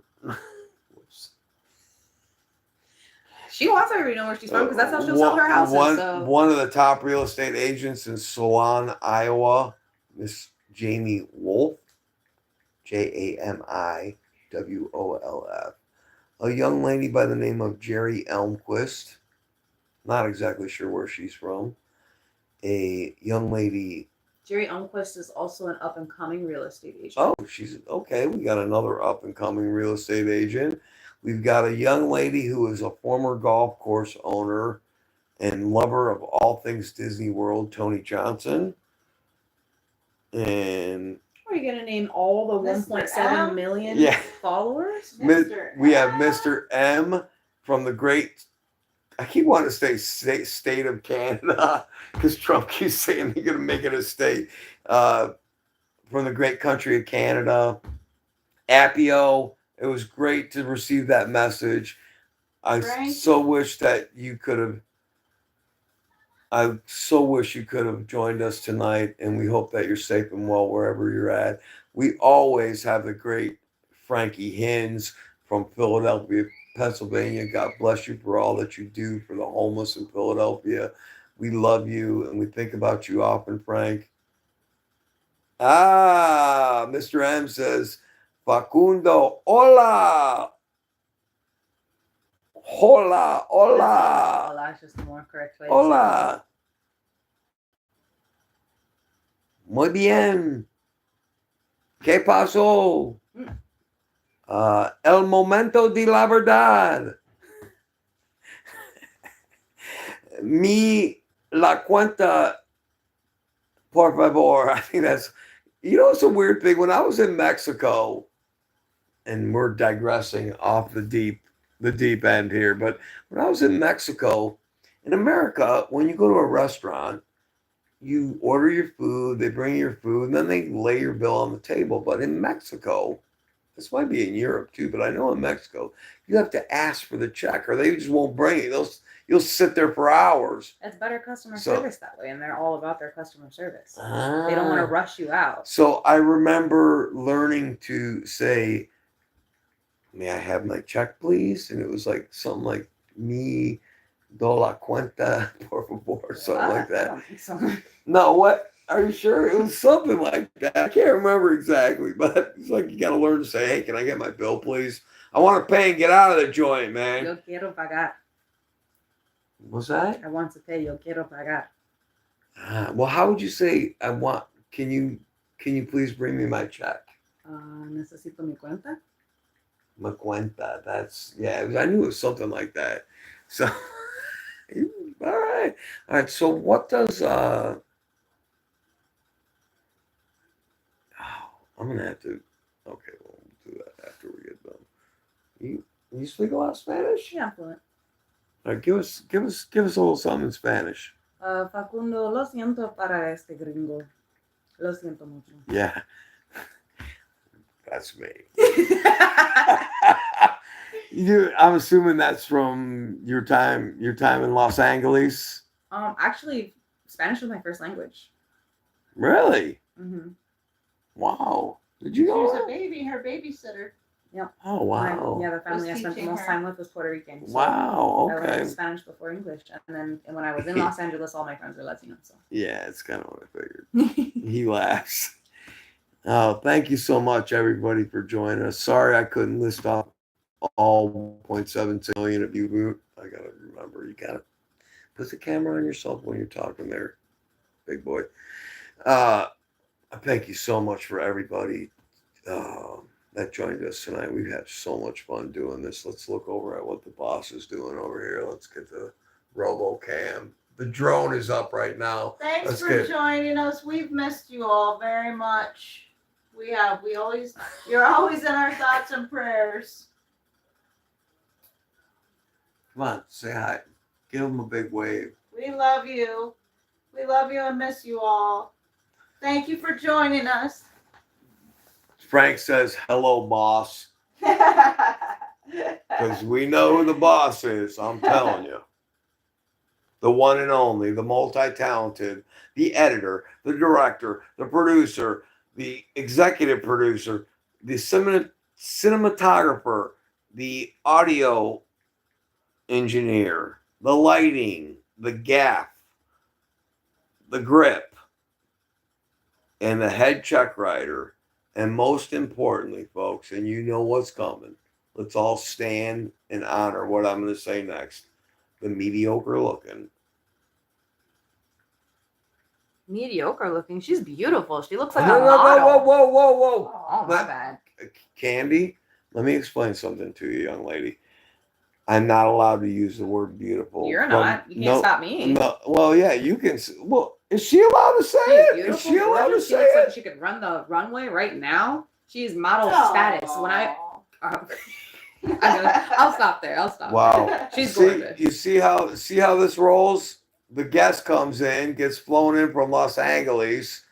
She wants everybody to know where she's from because that's how she'll sell her houses. One of the top real estate agents in Salon, Iowa, Miss Jamie Wolf, JamiWolf. A young lady by the name of Jerry Elmquist. Not exactly sure where she's from. A young lady. Jerry Elmquist is also an up and coming real estate agent. Oh, she's okay. We got another up and coming real estate agent. We've got a young lady who is a former golf course owner and lover of all things Disney World, Tony Johnson. And are you gonna name all the 1.7 million followers? We have Mr. M from the great. I keep wanting to say state of Canada because Trump keeps saying they're going to make it a state. From the great country of Canada, Appio. It was great to receive that message. I so wish you could have joined us tonight, and we hope that you're safe and well wherever you're at. We always have the great Frankie Hins from Philadelphia, Pennsylvania. God bless you for all that you do for the homeless in Philadelphia. We love you, and we think about you often, Frank. Mr. M says, Facundo, hola. Hola, hola. Hola is just the more correct way. Hola. Muy bien. ¿Qué pasó? El momento de la verdad. La cuenta, por favor. I think that's, it's a weird thing. When I was in Mexico, and we're digressing off the deep end here, but when I was in Mexico, in America, when you go to a restaurant, you order your food, they bring your food, and then they lay your bill on the table. But in Mexico, this might be in Europe too, but I know in Mexico, you have to ask for the check or they just won't bring it. You'll sit there for hours. It's better customer service that way, and they're all about their customer service. They don't want to rush you out. So I remember learning to say, may I have my check, please? And it was like something like, me do la cuenta, por favor, something like that. I don't think so. No, what? Are you sure? It was something like that. I can't remember exactly, but it's like you got to learn to say, hey, can I get my bill, please? I want to pay and get out of the joint, man. Yo quiero pagar. What's that? I want to pay. Yo quiero pagar. Well, how would you say, can you please bring me my check? Necesito mi cuenta. Mi cuenta. I knew it was something like that. So, all right. So what does, I'm going to have to, okay, we'll do that after we get done. You speak a lot of Spanish? Yeah, I'm fluent. All right, give us a little something in Spanish. Facundo, lo siento para este gringo. Lo siento mucho. Yeah. That's me. I'm assuming that's from your time in Los Angeles. Actually, Spanish was my first language. Really? Mm-hmm. Wow. Did you know? She was a baby, her babysitter. Yep. Oh wow. The family I spent the most time with was Puerto Rican. So wow. Okay. I learned Spanish before English, and when I was in Los Angeles, all my friends were Latino. So yeah, it's kind of what I figured. He laughs. Oh, thank you so much, everybody, for joining us. Sorry I couldn't list off all 1.7 million of you. I gotta remember, you gotta put the camera on yourself when you're talking there, big boy. Thank you so much for everybody that joined us tonight. We've had so much fun doing this. Let's look over at what the boss is doing over here. Let's get the RoboCam. The drone is up right now. Thanks for joining us. We've missed you all very much. We have. You're always in our thoughts and prayers. Come on, say hi. Give them a big wave. We love you. We love you and miss you all. Thank you for joining us. Frank says, hello, boss. Because we know who the boss is, I'm telling you. The one and only, the multi-talented, the editor, the director, the producer, the executive producer, the cinematographer, the audio engineer, the lighting, the gaff, the grip, and the head check writer. And most importantly, folks, and you know what's coming, let's all stand and honor what I'm going to say next. The mediocre looking. Mediocre looking. She's beautiful. She looks like No, a no, model. whoa. Oh, my Let- bad. Kandi, let me explain something to you, young lady. I'm not allowed to use the word beautiful. You're not. You can't stop me. No, well, yeah, you can. Well, is she allowed to say She's it? beautiful. Is she allowed to gorgeous. She say looks it? like she could run the runway right now. She's model status. When I'll stop there. Wow. She's See, gorgeous. you see how this rolls? The guest comes in, gets flown in from Los Angeles,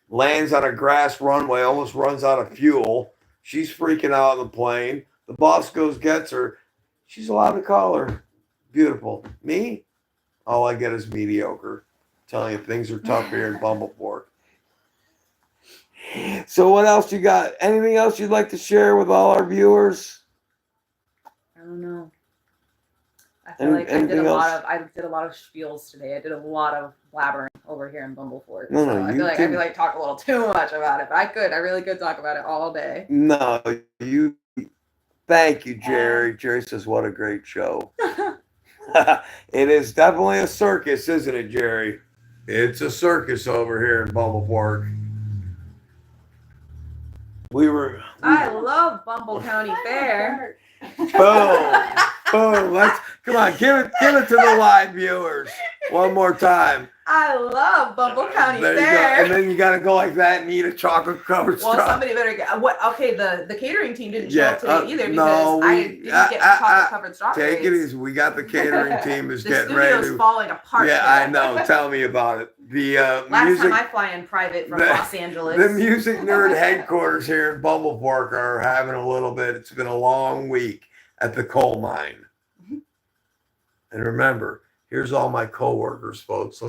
lands on a grass runway, almost runs out of fuel. She's freaking out on the plane. The boss goes, gets her. She's allowed to call her beautiful. Me? All I get is mediocre. I'm telling you, things are tough here in Bumbleport. So what else you got? Anything else you'd like to share with all our viewers? I don't know. I feel like I did a lot of spiels today. I did a lot of blabbering over here in Bumbleport. No, I feel like talked a little too much about it, but I really could talk about it all day. No, you. Thank you, Jerry. Jerry says, "What a great show." It is definitely a circus, isn't it, Jerry? It's a circus over here in Bumbleport. I love Bumble County Fair. Boom. Let's come on, give it to the live viewers one more time. I love Bumble County There you go. Fair. And then you got to go like that and eat a chocolate covered straw. Well, somebody better get what? Okay, the catering team didn't show up today either because I didn't get chocolate covered strawberries. Take it easy. We got the catering team is getting ready. The studio's falling apart. Yeah, I know. Tell me about it. The last time I fly in private from Los Angeles. The music nerd headquarters here in Bumbleport are having a little bit. It's been a long week at the coal mine. And remember, here's all my coworkers, folks.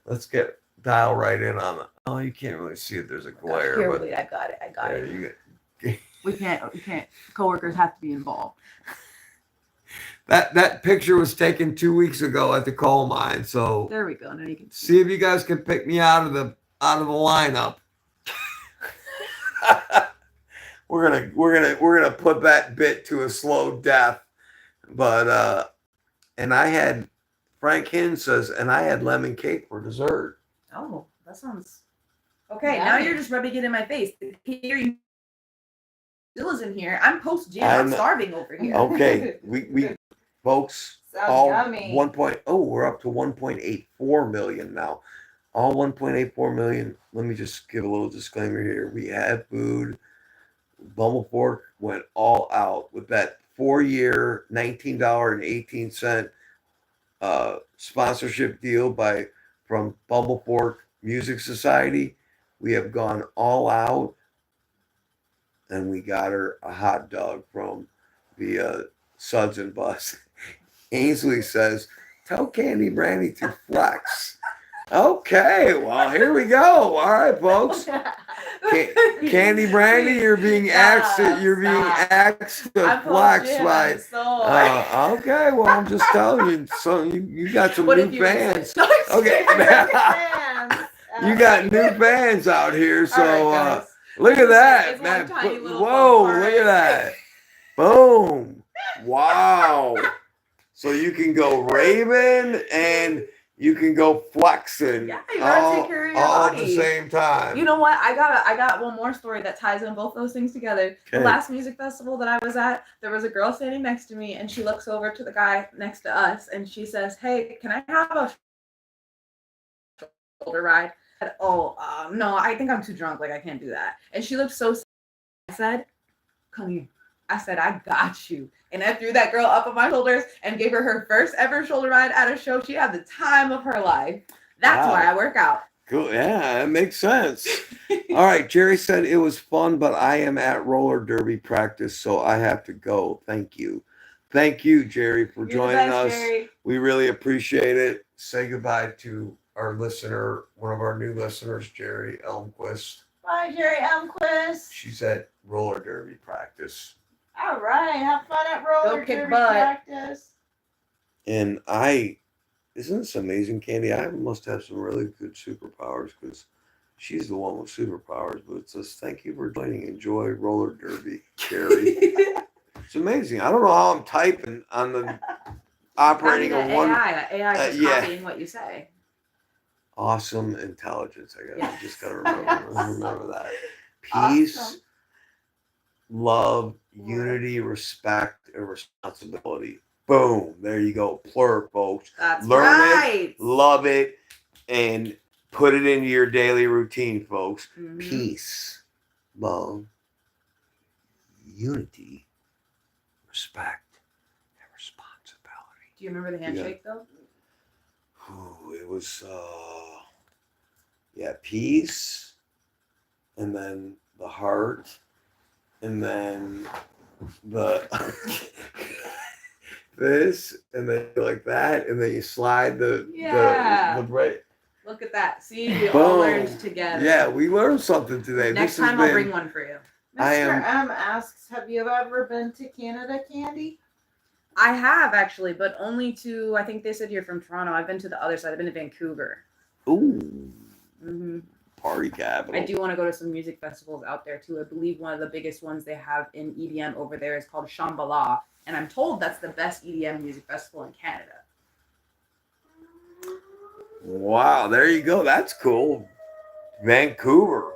Let's get dial right in on it. Oh, you can't really see it. There's a glare. Here, but wait, I got it. You We can't. Coworkers have to be involved. That picture was taken 2 weeks ago at the coal mine. So there we go. Now you can see if you guys can pick me out of the lineup. we're gonna put that bit to a slow death. But and I had Frank Hinn says, and I had lemon cake for dessert. Oh, that sounds okay. Now you're just rubbing it in my face. Here still is in here. I'm post gym. I'm starving over here. Okay, we folks, all yummy. We're up to 1.84 million now. All 1.84 million. Let me just give a little disclaimer here. We have food. Bumbleport went all out with that 4-year $19.18 sponsorship deal from Bumbleport Music Society. We have gone all out, and we got her a hot dog from the Suds and Bus. Ainsley says, "Tell Kandi Brandi to flex." Okay, well, here we go. All right, folks. Kandi Brandi, you're being asked to flex by. Okay, well, I'm just telling you. So you got some new fans. Okay, you got new fans out here. So look at that, man. Whoa, look at that. Boom. Wow. So you can go Raven and you can go flexing all at the same time. You know what? I got one more story that ties in both those things together. Okay. The last music festival that I was at, there was a girl standing next to me, and she looks over to the guy next to us, and she says, "Hey, can I have a shoulder ride?" I said, no, I think I'm too drunk. Like, I can't do that. And she looked so sad. I said, "Come here." I said, "I got you." And I threw that girl up on my shoulders and gave her first ever shoulder ride at a show. She had the time of her life. That's why I work out. Cool. Yeah, that makes sense. All right. Jerry said it was fun, but I am at roller derby practice, so I have to go. Thank you. Thank you, Jerry, for joining us. Jerry. We really appreciate it. Say goodbye to our listener, one of our new listeners, Jerry Elmquist. Bye, Jerry Elmquist. She's at roller derby practice. All right, have fun at roller derby practice. And isn't this amazing, Candy? I must have some really good superpowers because she's the one with superpowers. But it says, thank you for joining. Enjoy roller derby, Carrie. It's amazing. I don't know how I'm typing on the operating Probably of the one. AI just Yeah. copying what you say. Awesome intelligence. I Yes. just gotta remember, Yes. remember that. Peace, Awesome. love, unity, respect, and responsibility. Boom. There you go. Plur, folks. That's Learn right. it, love it, and put it into your daily routine, folks. Mhm. Peace, love, unity, respect, and responsibility. Do you remember the handshake though? Ooh, it was peace, and then the heart, and then the this, and then like that, and then you slide Yeah. the right. Look at that. See, we all Boom. learned together. Yeah, we learned something today. Next This has time I'll been- bring one for you. I Mr. am- M asks, have you ever been to Canada, Candy? I have actually, but only to, I think they said you're from Toronto. I've been to the other side. I've been to Vancouver. Ooh, Hmm. party capital. I do want to go to some music festivals out there too. I believe one of the biggest ones they have in EDM over there is called Shambhala, and I'm told that's the best EDM music festival in Canada. Wow, there you go. That's cool. Vancouver.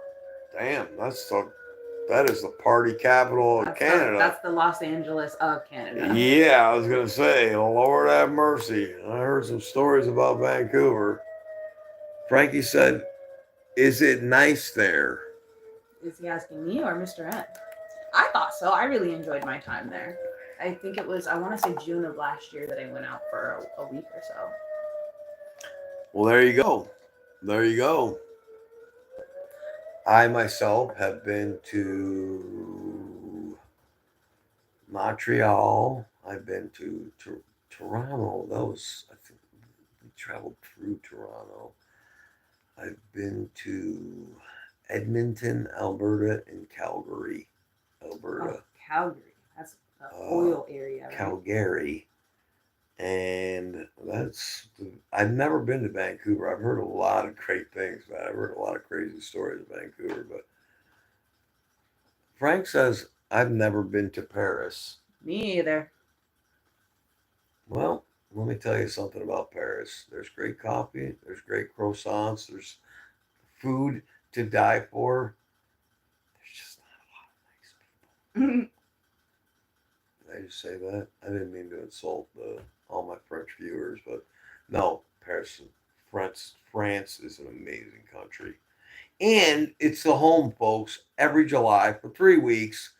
Damn, that is the party capital of Canada. That's the Los Angeles of Canada. Yeah, I was gonna say, Lord have mercy. I heard some stories about Vancouver. Frankie said, "Is it nice there?" Is he asking me or Mr. N? I thought so. I really enjoyed my time there. I think it was, I want to say June of last year that I went out for a week or so. Well, there you go. There you go. I myself have been to Montreal. I've been to Toronto. That was, I think, we traveled through Toronto. I've been to Edmonton, Alberta, and Calgary, Alberta. Oh, Calgary. That's the oil area. Right? Calgary. And I've never been to Vancouver. I've heard a lot of great things, man. I've heard a lot of crazy stories of Vancouver. But Frank says, I've never been to Paris. Me either. Well, let me tell you something about Paris. There's great coffee. There's great croissants. There's food to die for. There's just not a lot of nice people. Did I just say that? I didn't mean to insult all my French viewers, but no, Paris, France is an amazing country. And it's the home, folks, every July for 3 weeks,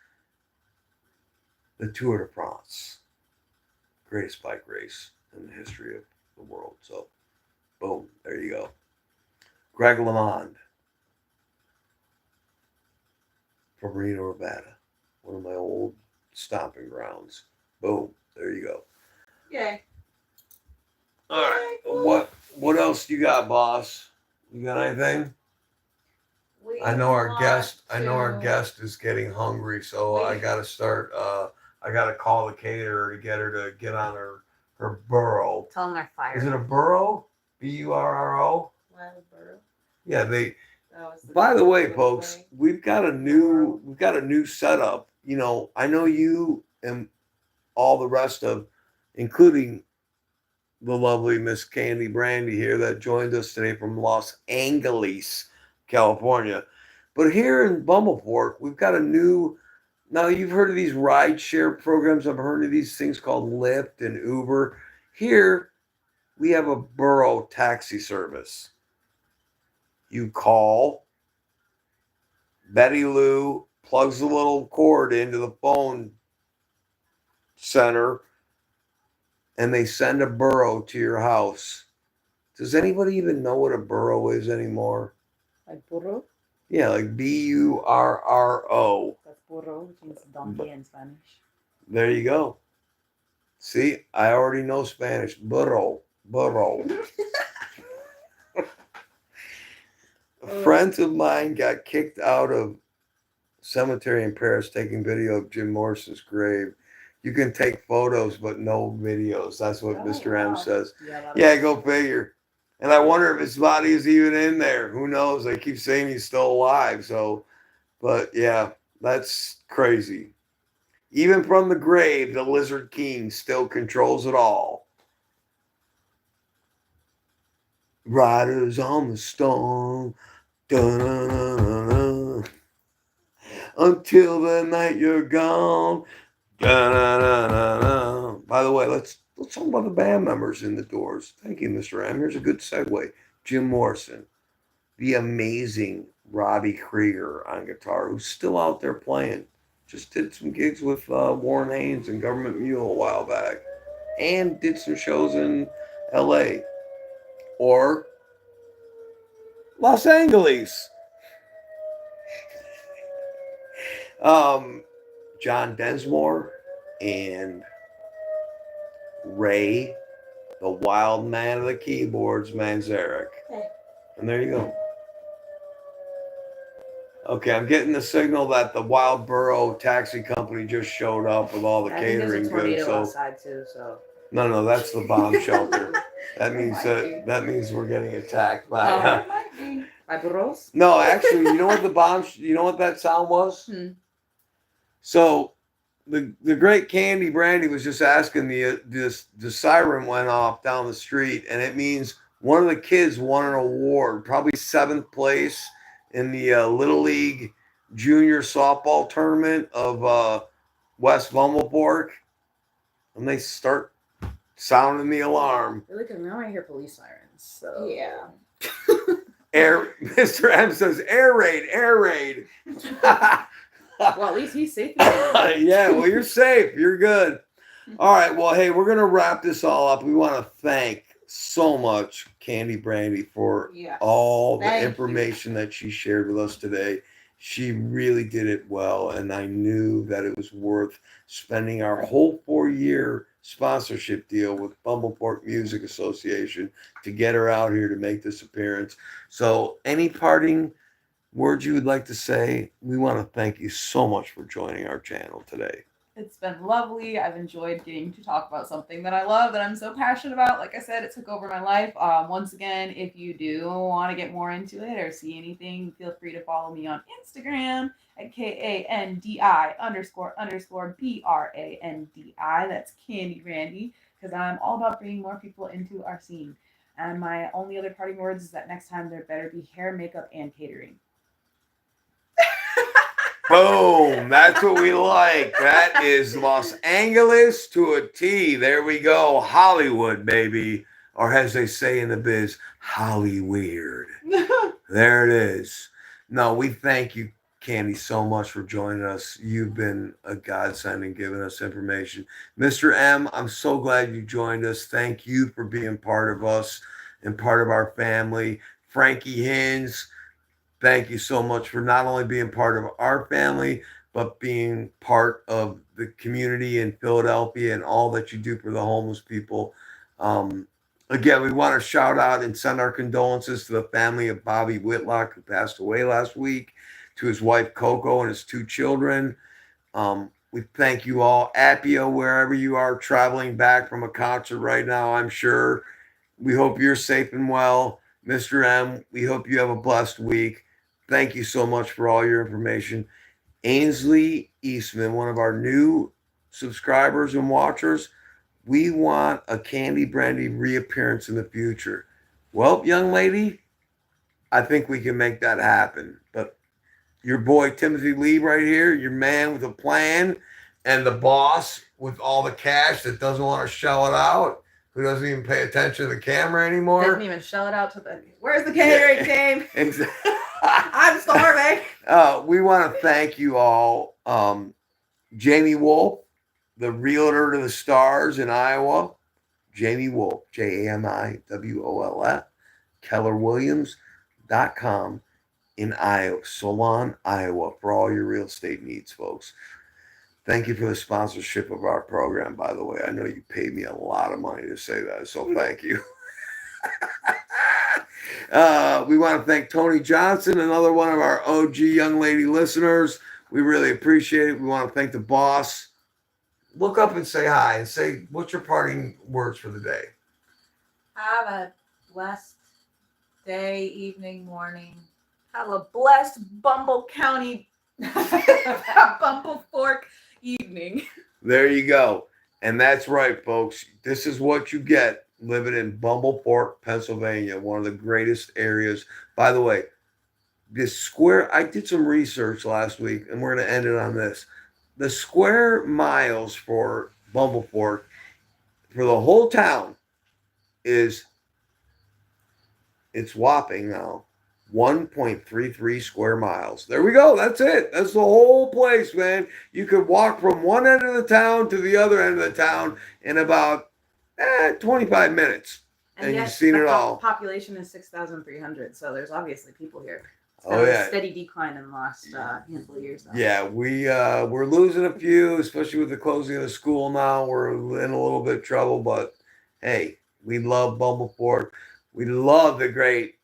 the Tour de France. Greatest bike race in the history of the world. So, boom, there you go. Greg LeMond from Reno, Nevada, one of my old stomping grounds. Boom, there you go. Yay. All right, what else you got, boss? You got anything? I know our guest is getting hungry, so I gotta start. I gotta call the caterer to get her to get on her burro. Tell them they're fired. Is it a burro? Burro? Wild burro. Yeah, That was By the way, folks, we've got a new setup. You know, I know you and all the rest of, including the lovely Miss Kandi Brandi here that joined us today from Los Angeles, California. But here in Bumbleport, we've got a new. Now you've heard of these ride share programs. I've heard of these things called Lyft and Uber. Here we have a burro taxi service. You call. Betty Lou plugs the little cord into the phone center, and they send a burro to your house. Does anybody even know what a burro is anymore? Like burro? Yeah, like Burro. That's burro, which means donkey in Spanish. There you go. See, I already know Spanish. Burro. Friends of mine got kicked out of cemetery in Paris taking video of Jim Morrison's grave. You can take photos, but no videos. That's what Oh, Mr. M wow. says. Yeah, Yeah, go figure. And I wonder if his body is even in there. Who knows? They keep saying he's still alive. So, but yeah, that's crazy. Even from the grave, the Lizard King still controls it all. Riders on the storm. Dun-dun-dun-dun-dun. Until the night you're gone. Dun-dun-dun-dun-dun. By the way, let's talk about the band members in the Doors. Thank you, Mr. M. Here's a good segue. Jim Morrison, the amazing Robbie Krieger on guitar, who's still out there playing. Just did some gigs with Warren Haynes and Government Mule a while back, and did some shows in L.A. or Los Angeles. John Densmore and Ray, the wild man of the keyboards, Manzarek. Okay. And there you go. Okay, I'm getting the signal that the Wild Burro taxi company just showed up with all the I think catering there's a tornado goods. So outside too. So no, that's the bomb shelter. That means might be. that means we're getting attacked by. Oh. It might be. by burros. No, actually, you know what the bomb? You know what that sound was? So, the great Kandi Brandi was just asking the siren went off down the street, and it means one of the kids won an award, probably 7th place in the Little League Junior Softball Tournament of West Bumbleport, and they start sounding the alarm. Really, because now I hear police sirens. So Yeah. Mr. M says air raid, air raid. Well, at least he's safe. Now. Yeah, well, you're safe. You're good. All right. Well, hey, we're going to wrap this all up. We want to thank so much Kandi Brandi for Yes. all the Thank you. information that she shared with us today. She really did it well, and I knew that it was worth spending our whole 4-year sponsorship deal with Bumbleport Music Association to get her out here to make this appearance. So, any parting words you would like to say? We want to thank you so much for joining our channel today. It's been lovely. I've enjoyed getting to talk about something that I love, that I'm so passionate about. Like I said, it took over my life. Once again, if you do want to get more into it or see anything, feel free to follow me on Instagram at KANDI__BRANDI. That's Kandi Brandi, because I'm all about bringing more people into our scene. And my only other parting words is that next time there better be hair, makeup, and catering. Boom. That's what we like. That is Los Angeles to a T. There we go. Hollywood, baby. Or as they say in the biz, Hollyweird. There it is. No, we thank you, Kandi, so much for joining us. You've been a godsend and giving us information. Mr. M, I'm so glad you joined us. Thank you for being part of us and part of our family. Frankie Hines, thank you so much for not only being part of our family, but being part of the community in Philadelphia and all that you do for the homeless people. Again, we want to shout out and send our condolences to the family of Bobby Whitlock, who passed away last week, to his wife Coco and his 2 children. We thank you all. Appia, wherever you are traveling back from a concert right now, I'm sure. We hope you're safe and well. Mr. M, we hope you have a blessed week. Thank you so much for all your information. Ainsley Eastman, one of our new subscribers and watchers, we want a Kandi Brandi reappearance in the future. Well, young lady, I think we can make that happen. But your boy Timothy Lee right here, your man with a plan, and the boss with all the cash that doesn't want to shell it out, who doesn't even pay attention to the camera anymore. Didn't even shell it out to the. Where's the catering team? Exactly. I'm starving. We want to thank you all. Jamie Wolf, the realtor to the stars in Iowa. Jamie Wolf, JAMIWOLF, KellerWilliams.com in Iowa, Solon, Iowa, for all your real estate needs, folks. Thank you for the sponsorship of our program, by the way. I know you paid me a lot of money to say that, so thank you. We want to thank Tony Johnson, another one of our OG young lady listeners. We really appreciate it. We want to thank the boss, look up and say hi and say what's your parting words for the day. Have a blessed day, evening, morning. Have a blessed Bumble County, Bumble Fork evening. There you go. And that's right, folks. This is what you get living in Bumble County, Pennsylvania, one of the greatest areas. By the way, this square, I did some research last week, and we're going to end it on this. The square miles for Bumble County for the whole town is, it's whopping now, 1.33 square miles. There we go. That's it. That's the whole place, man. You could walk from one end of the town to the other end of the town in about 25 minutes. And yet you've seen the it all. Population is 6,300, so there's obviously people here. It's Oh, been yeah. a steady decline in the last handful of years. Now. Yeah, we're losing a few, especially with the closing of the school now. We're in a little bit of trouble, but hey, we love Bumble County. We love the great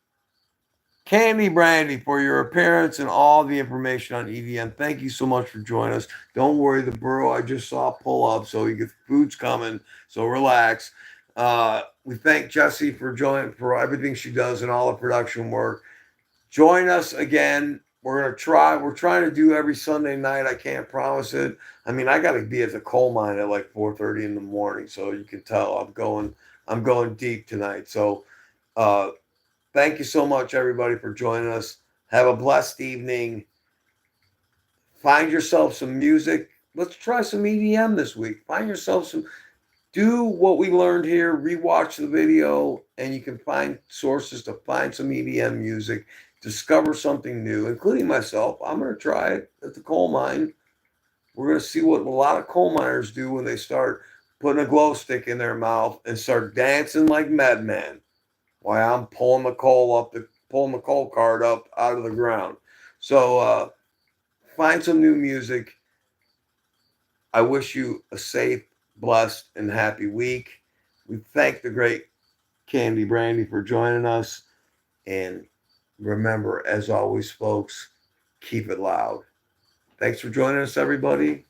Kandi Brandi for your appearance and all the information on EDM. Thank you so much for joining us. Don't worry, the borough I just saw pull up, so you get food's coming. So relax. We thank Jessie for joining, for everything she does and all the production work. Join us again. We're trying to do every Sunday night. I can't promise it. I mean, I got to be at the coal mine at like 4:30 in the morning, so you can tell I'm going deep tonight. So. Thank you so much, everybody, for joining us. Have a blessed evening. Find yourself some music. Let's try some EDM this week. Find yourself some. Do what we learned here. Rewatch the video, and you can find sources to find some EDM music. Discover something new, including myself. I'm going to try it at the coal mine. We're going to see what a lot of coal miners do when they start putting a glow stick in their mouth and start dancing like madmen. Why I'm pulling the coal cart up out of the ground. So find some new music. I wish you a safe, blessed, and happy week. We thank the great Kandi Brandi for joining us. And remember, as always, folks, keep it loud. Thanks for joining us, everybody.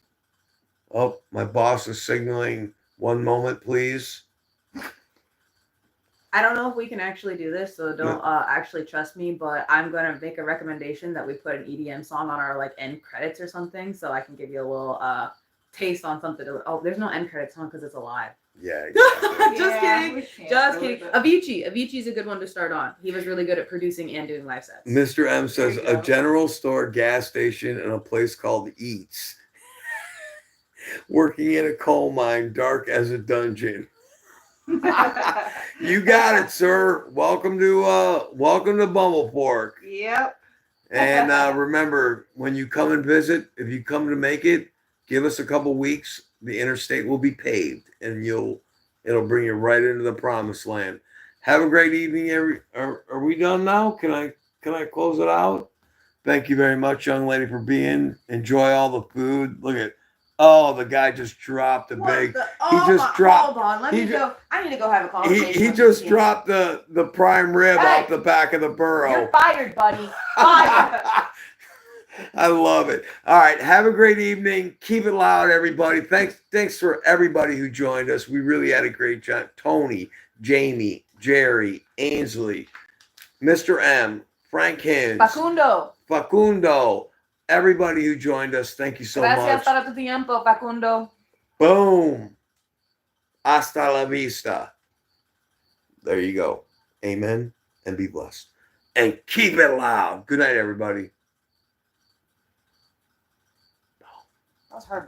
Oh, my boss is signaling. One moment, please. I don't know if we can actually do this, so don't actually trust me, but I'm going to make a recommendation that we put an EDM song on our like end credits or something, so I can give you a little taste on something. There's no end credits song because it's alive. Yeah, exactly. Just kidding. Just kidding. Avicii is a good one to start on. He was really good at producing and doing live sets. Mr. M says a general store, gas station, and a place called Eats. Working in a coal mine, dark as a dungeon. You got it, sir. Welcome to Bumble County. Yep. And remember, when you come and visit, if you come to make it, give us a couple weeks. The interstate will be paved, and it'll bring you right into the promised land. Have a great evening. Are we done now? Can I close it out? Thank you very much, young lady, for being. Enjoy all the food. Look at. Oh, the guy just dropped a big. Hold on. Let me go. I need to go have a conversation. He just dropped the prime rib off the back of the burro. You're fired, buddy. Fired. I love it. All right. Have a great evening. Keep it loud, everybody. Thanks for everybody who joined us. We really had a great time. Tony, Jamie, Jerry, Ainsley, Mr. M, Frank Hinz, Facundo. Everybody who joined us, thank you so much. Para tu tiempo, Facundo. Boom. Hasta la vista. There you go. Amen. And be blessed. And keep it loud. Good night, everybody. That was hard.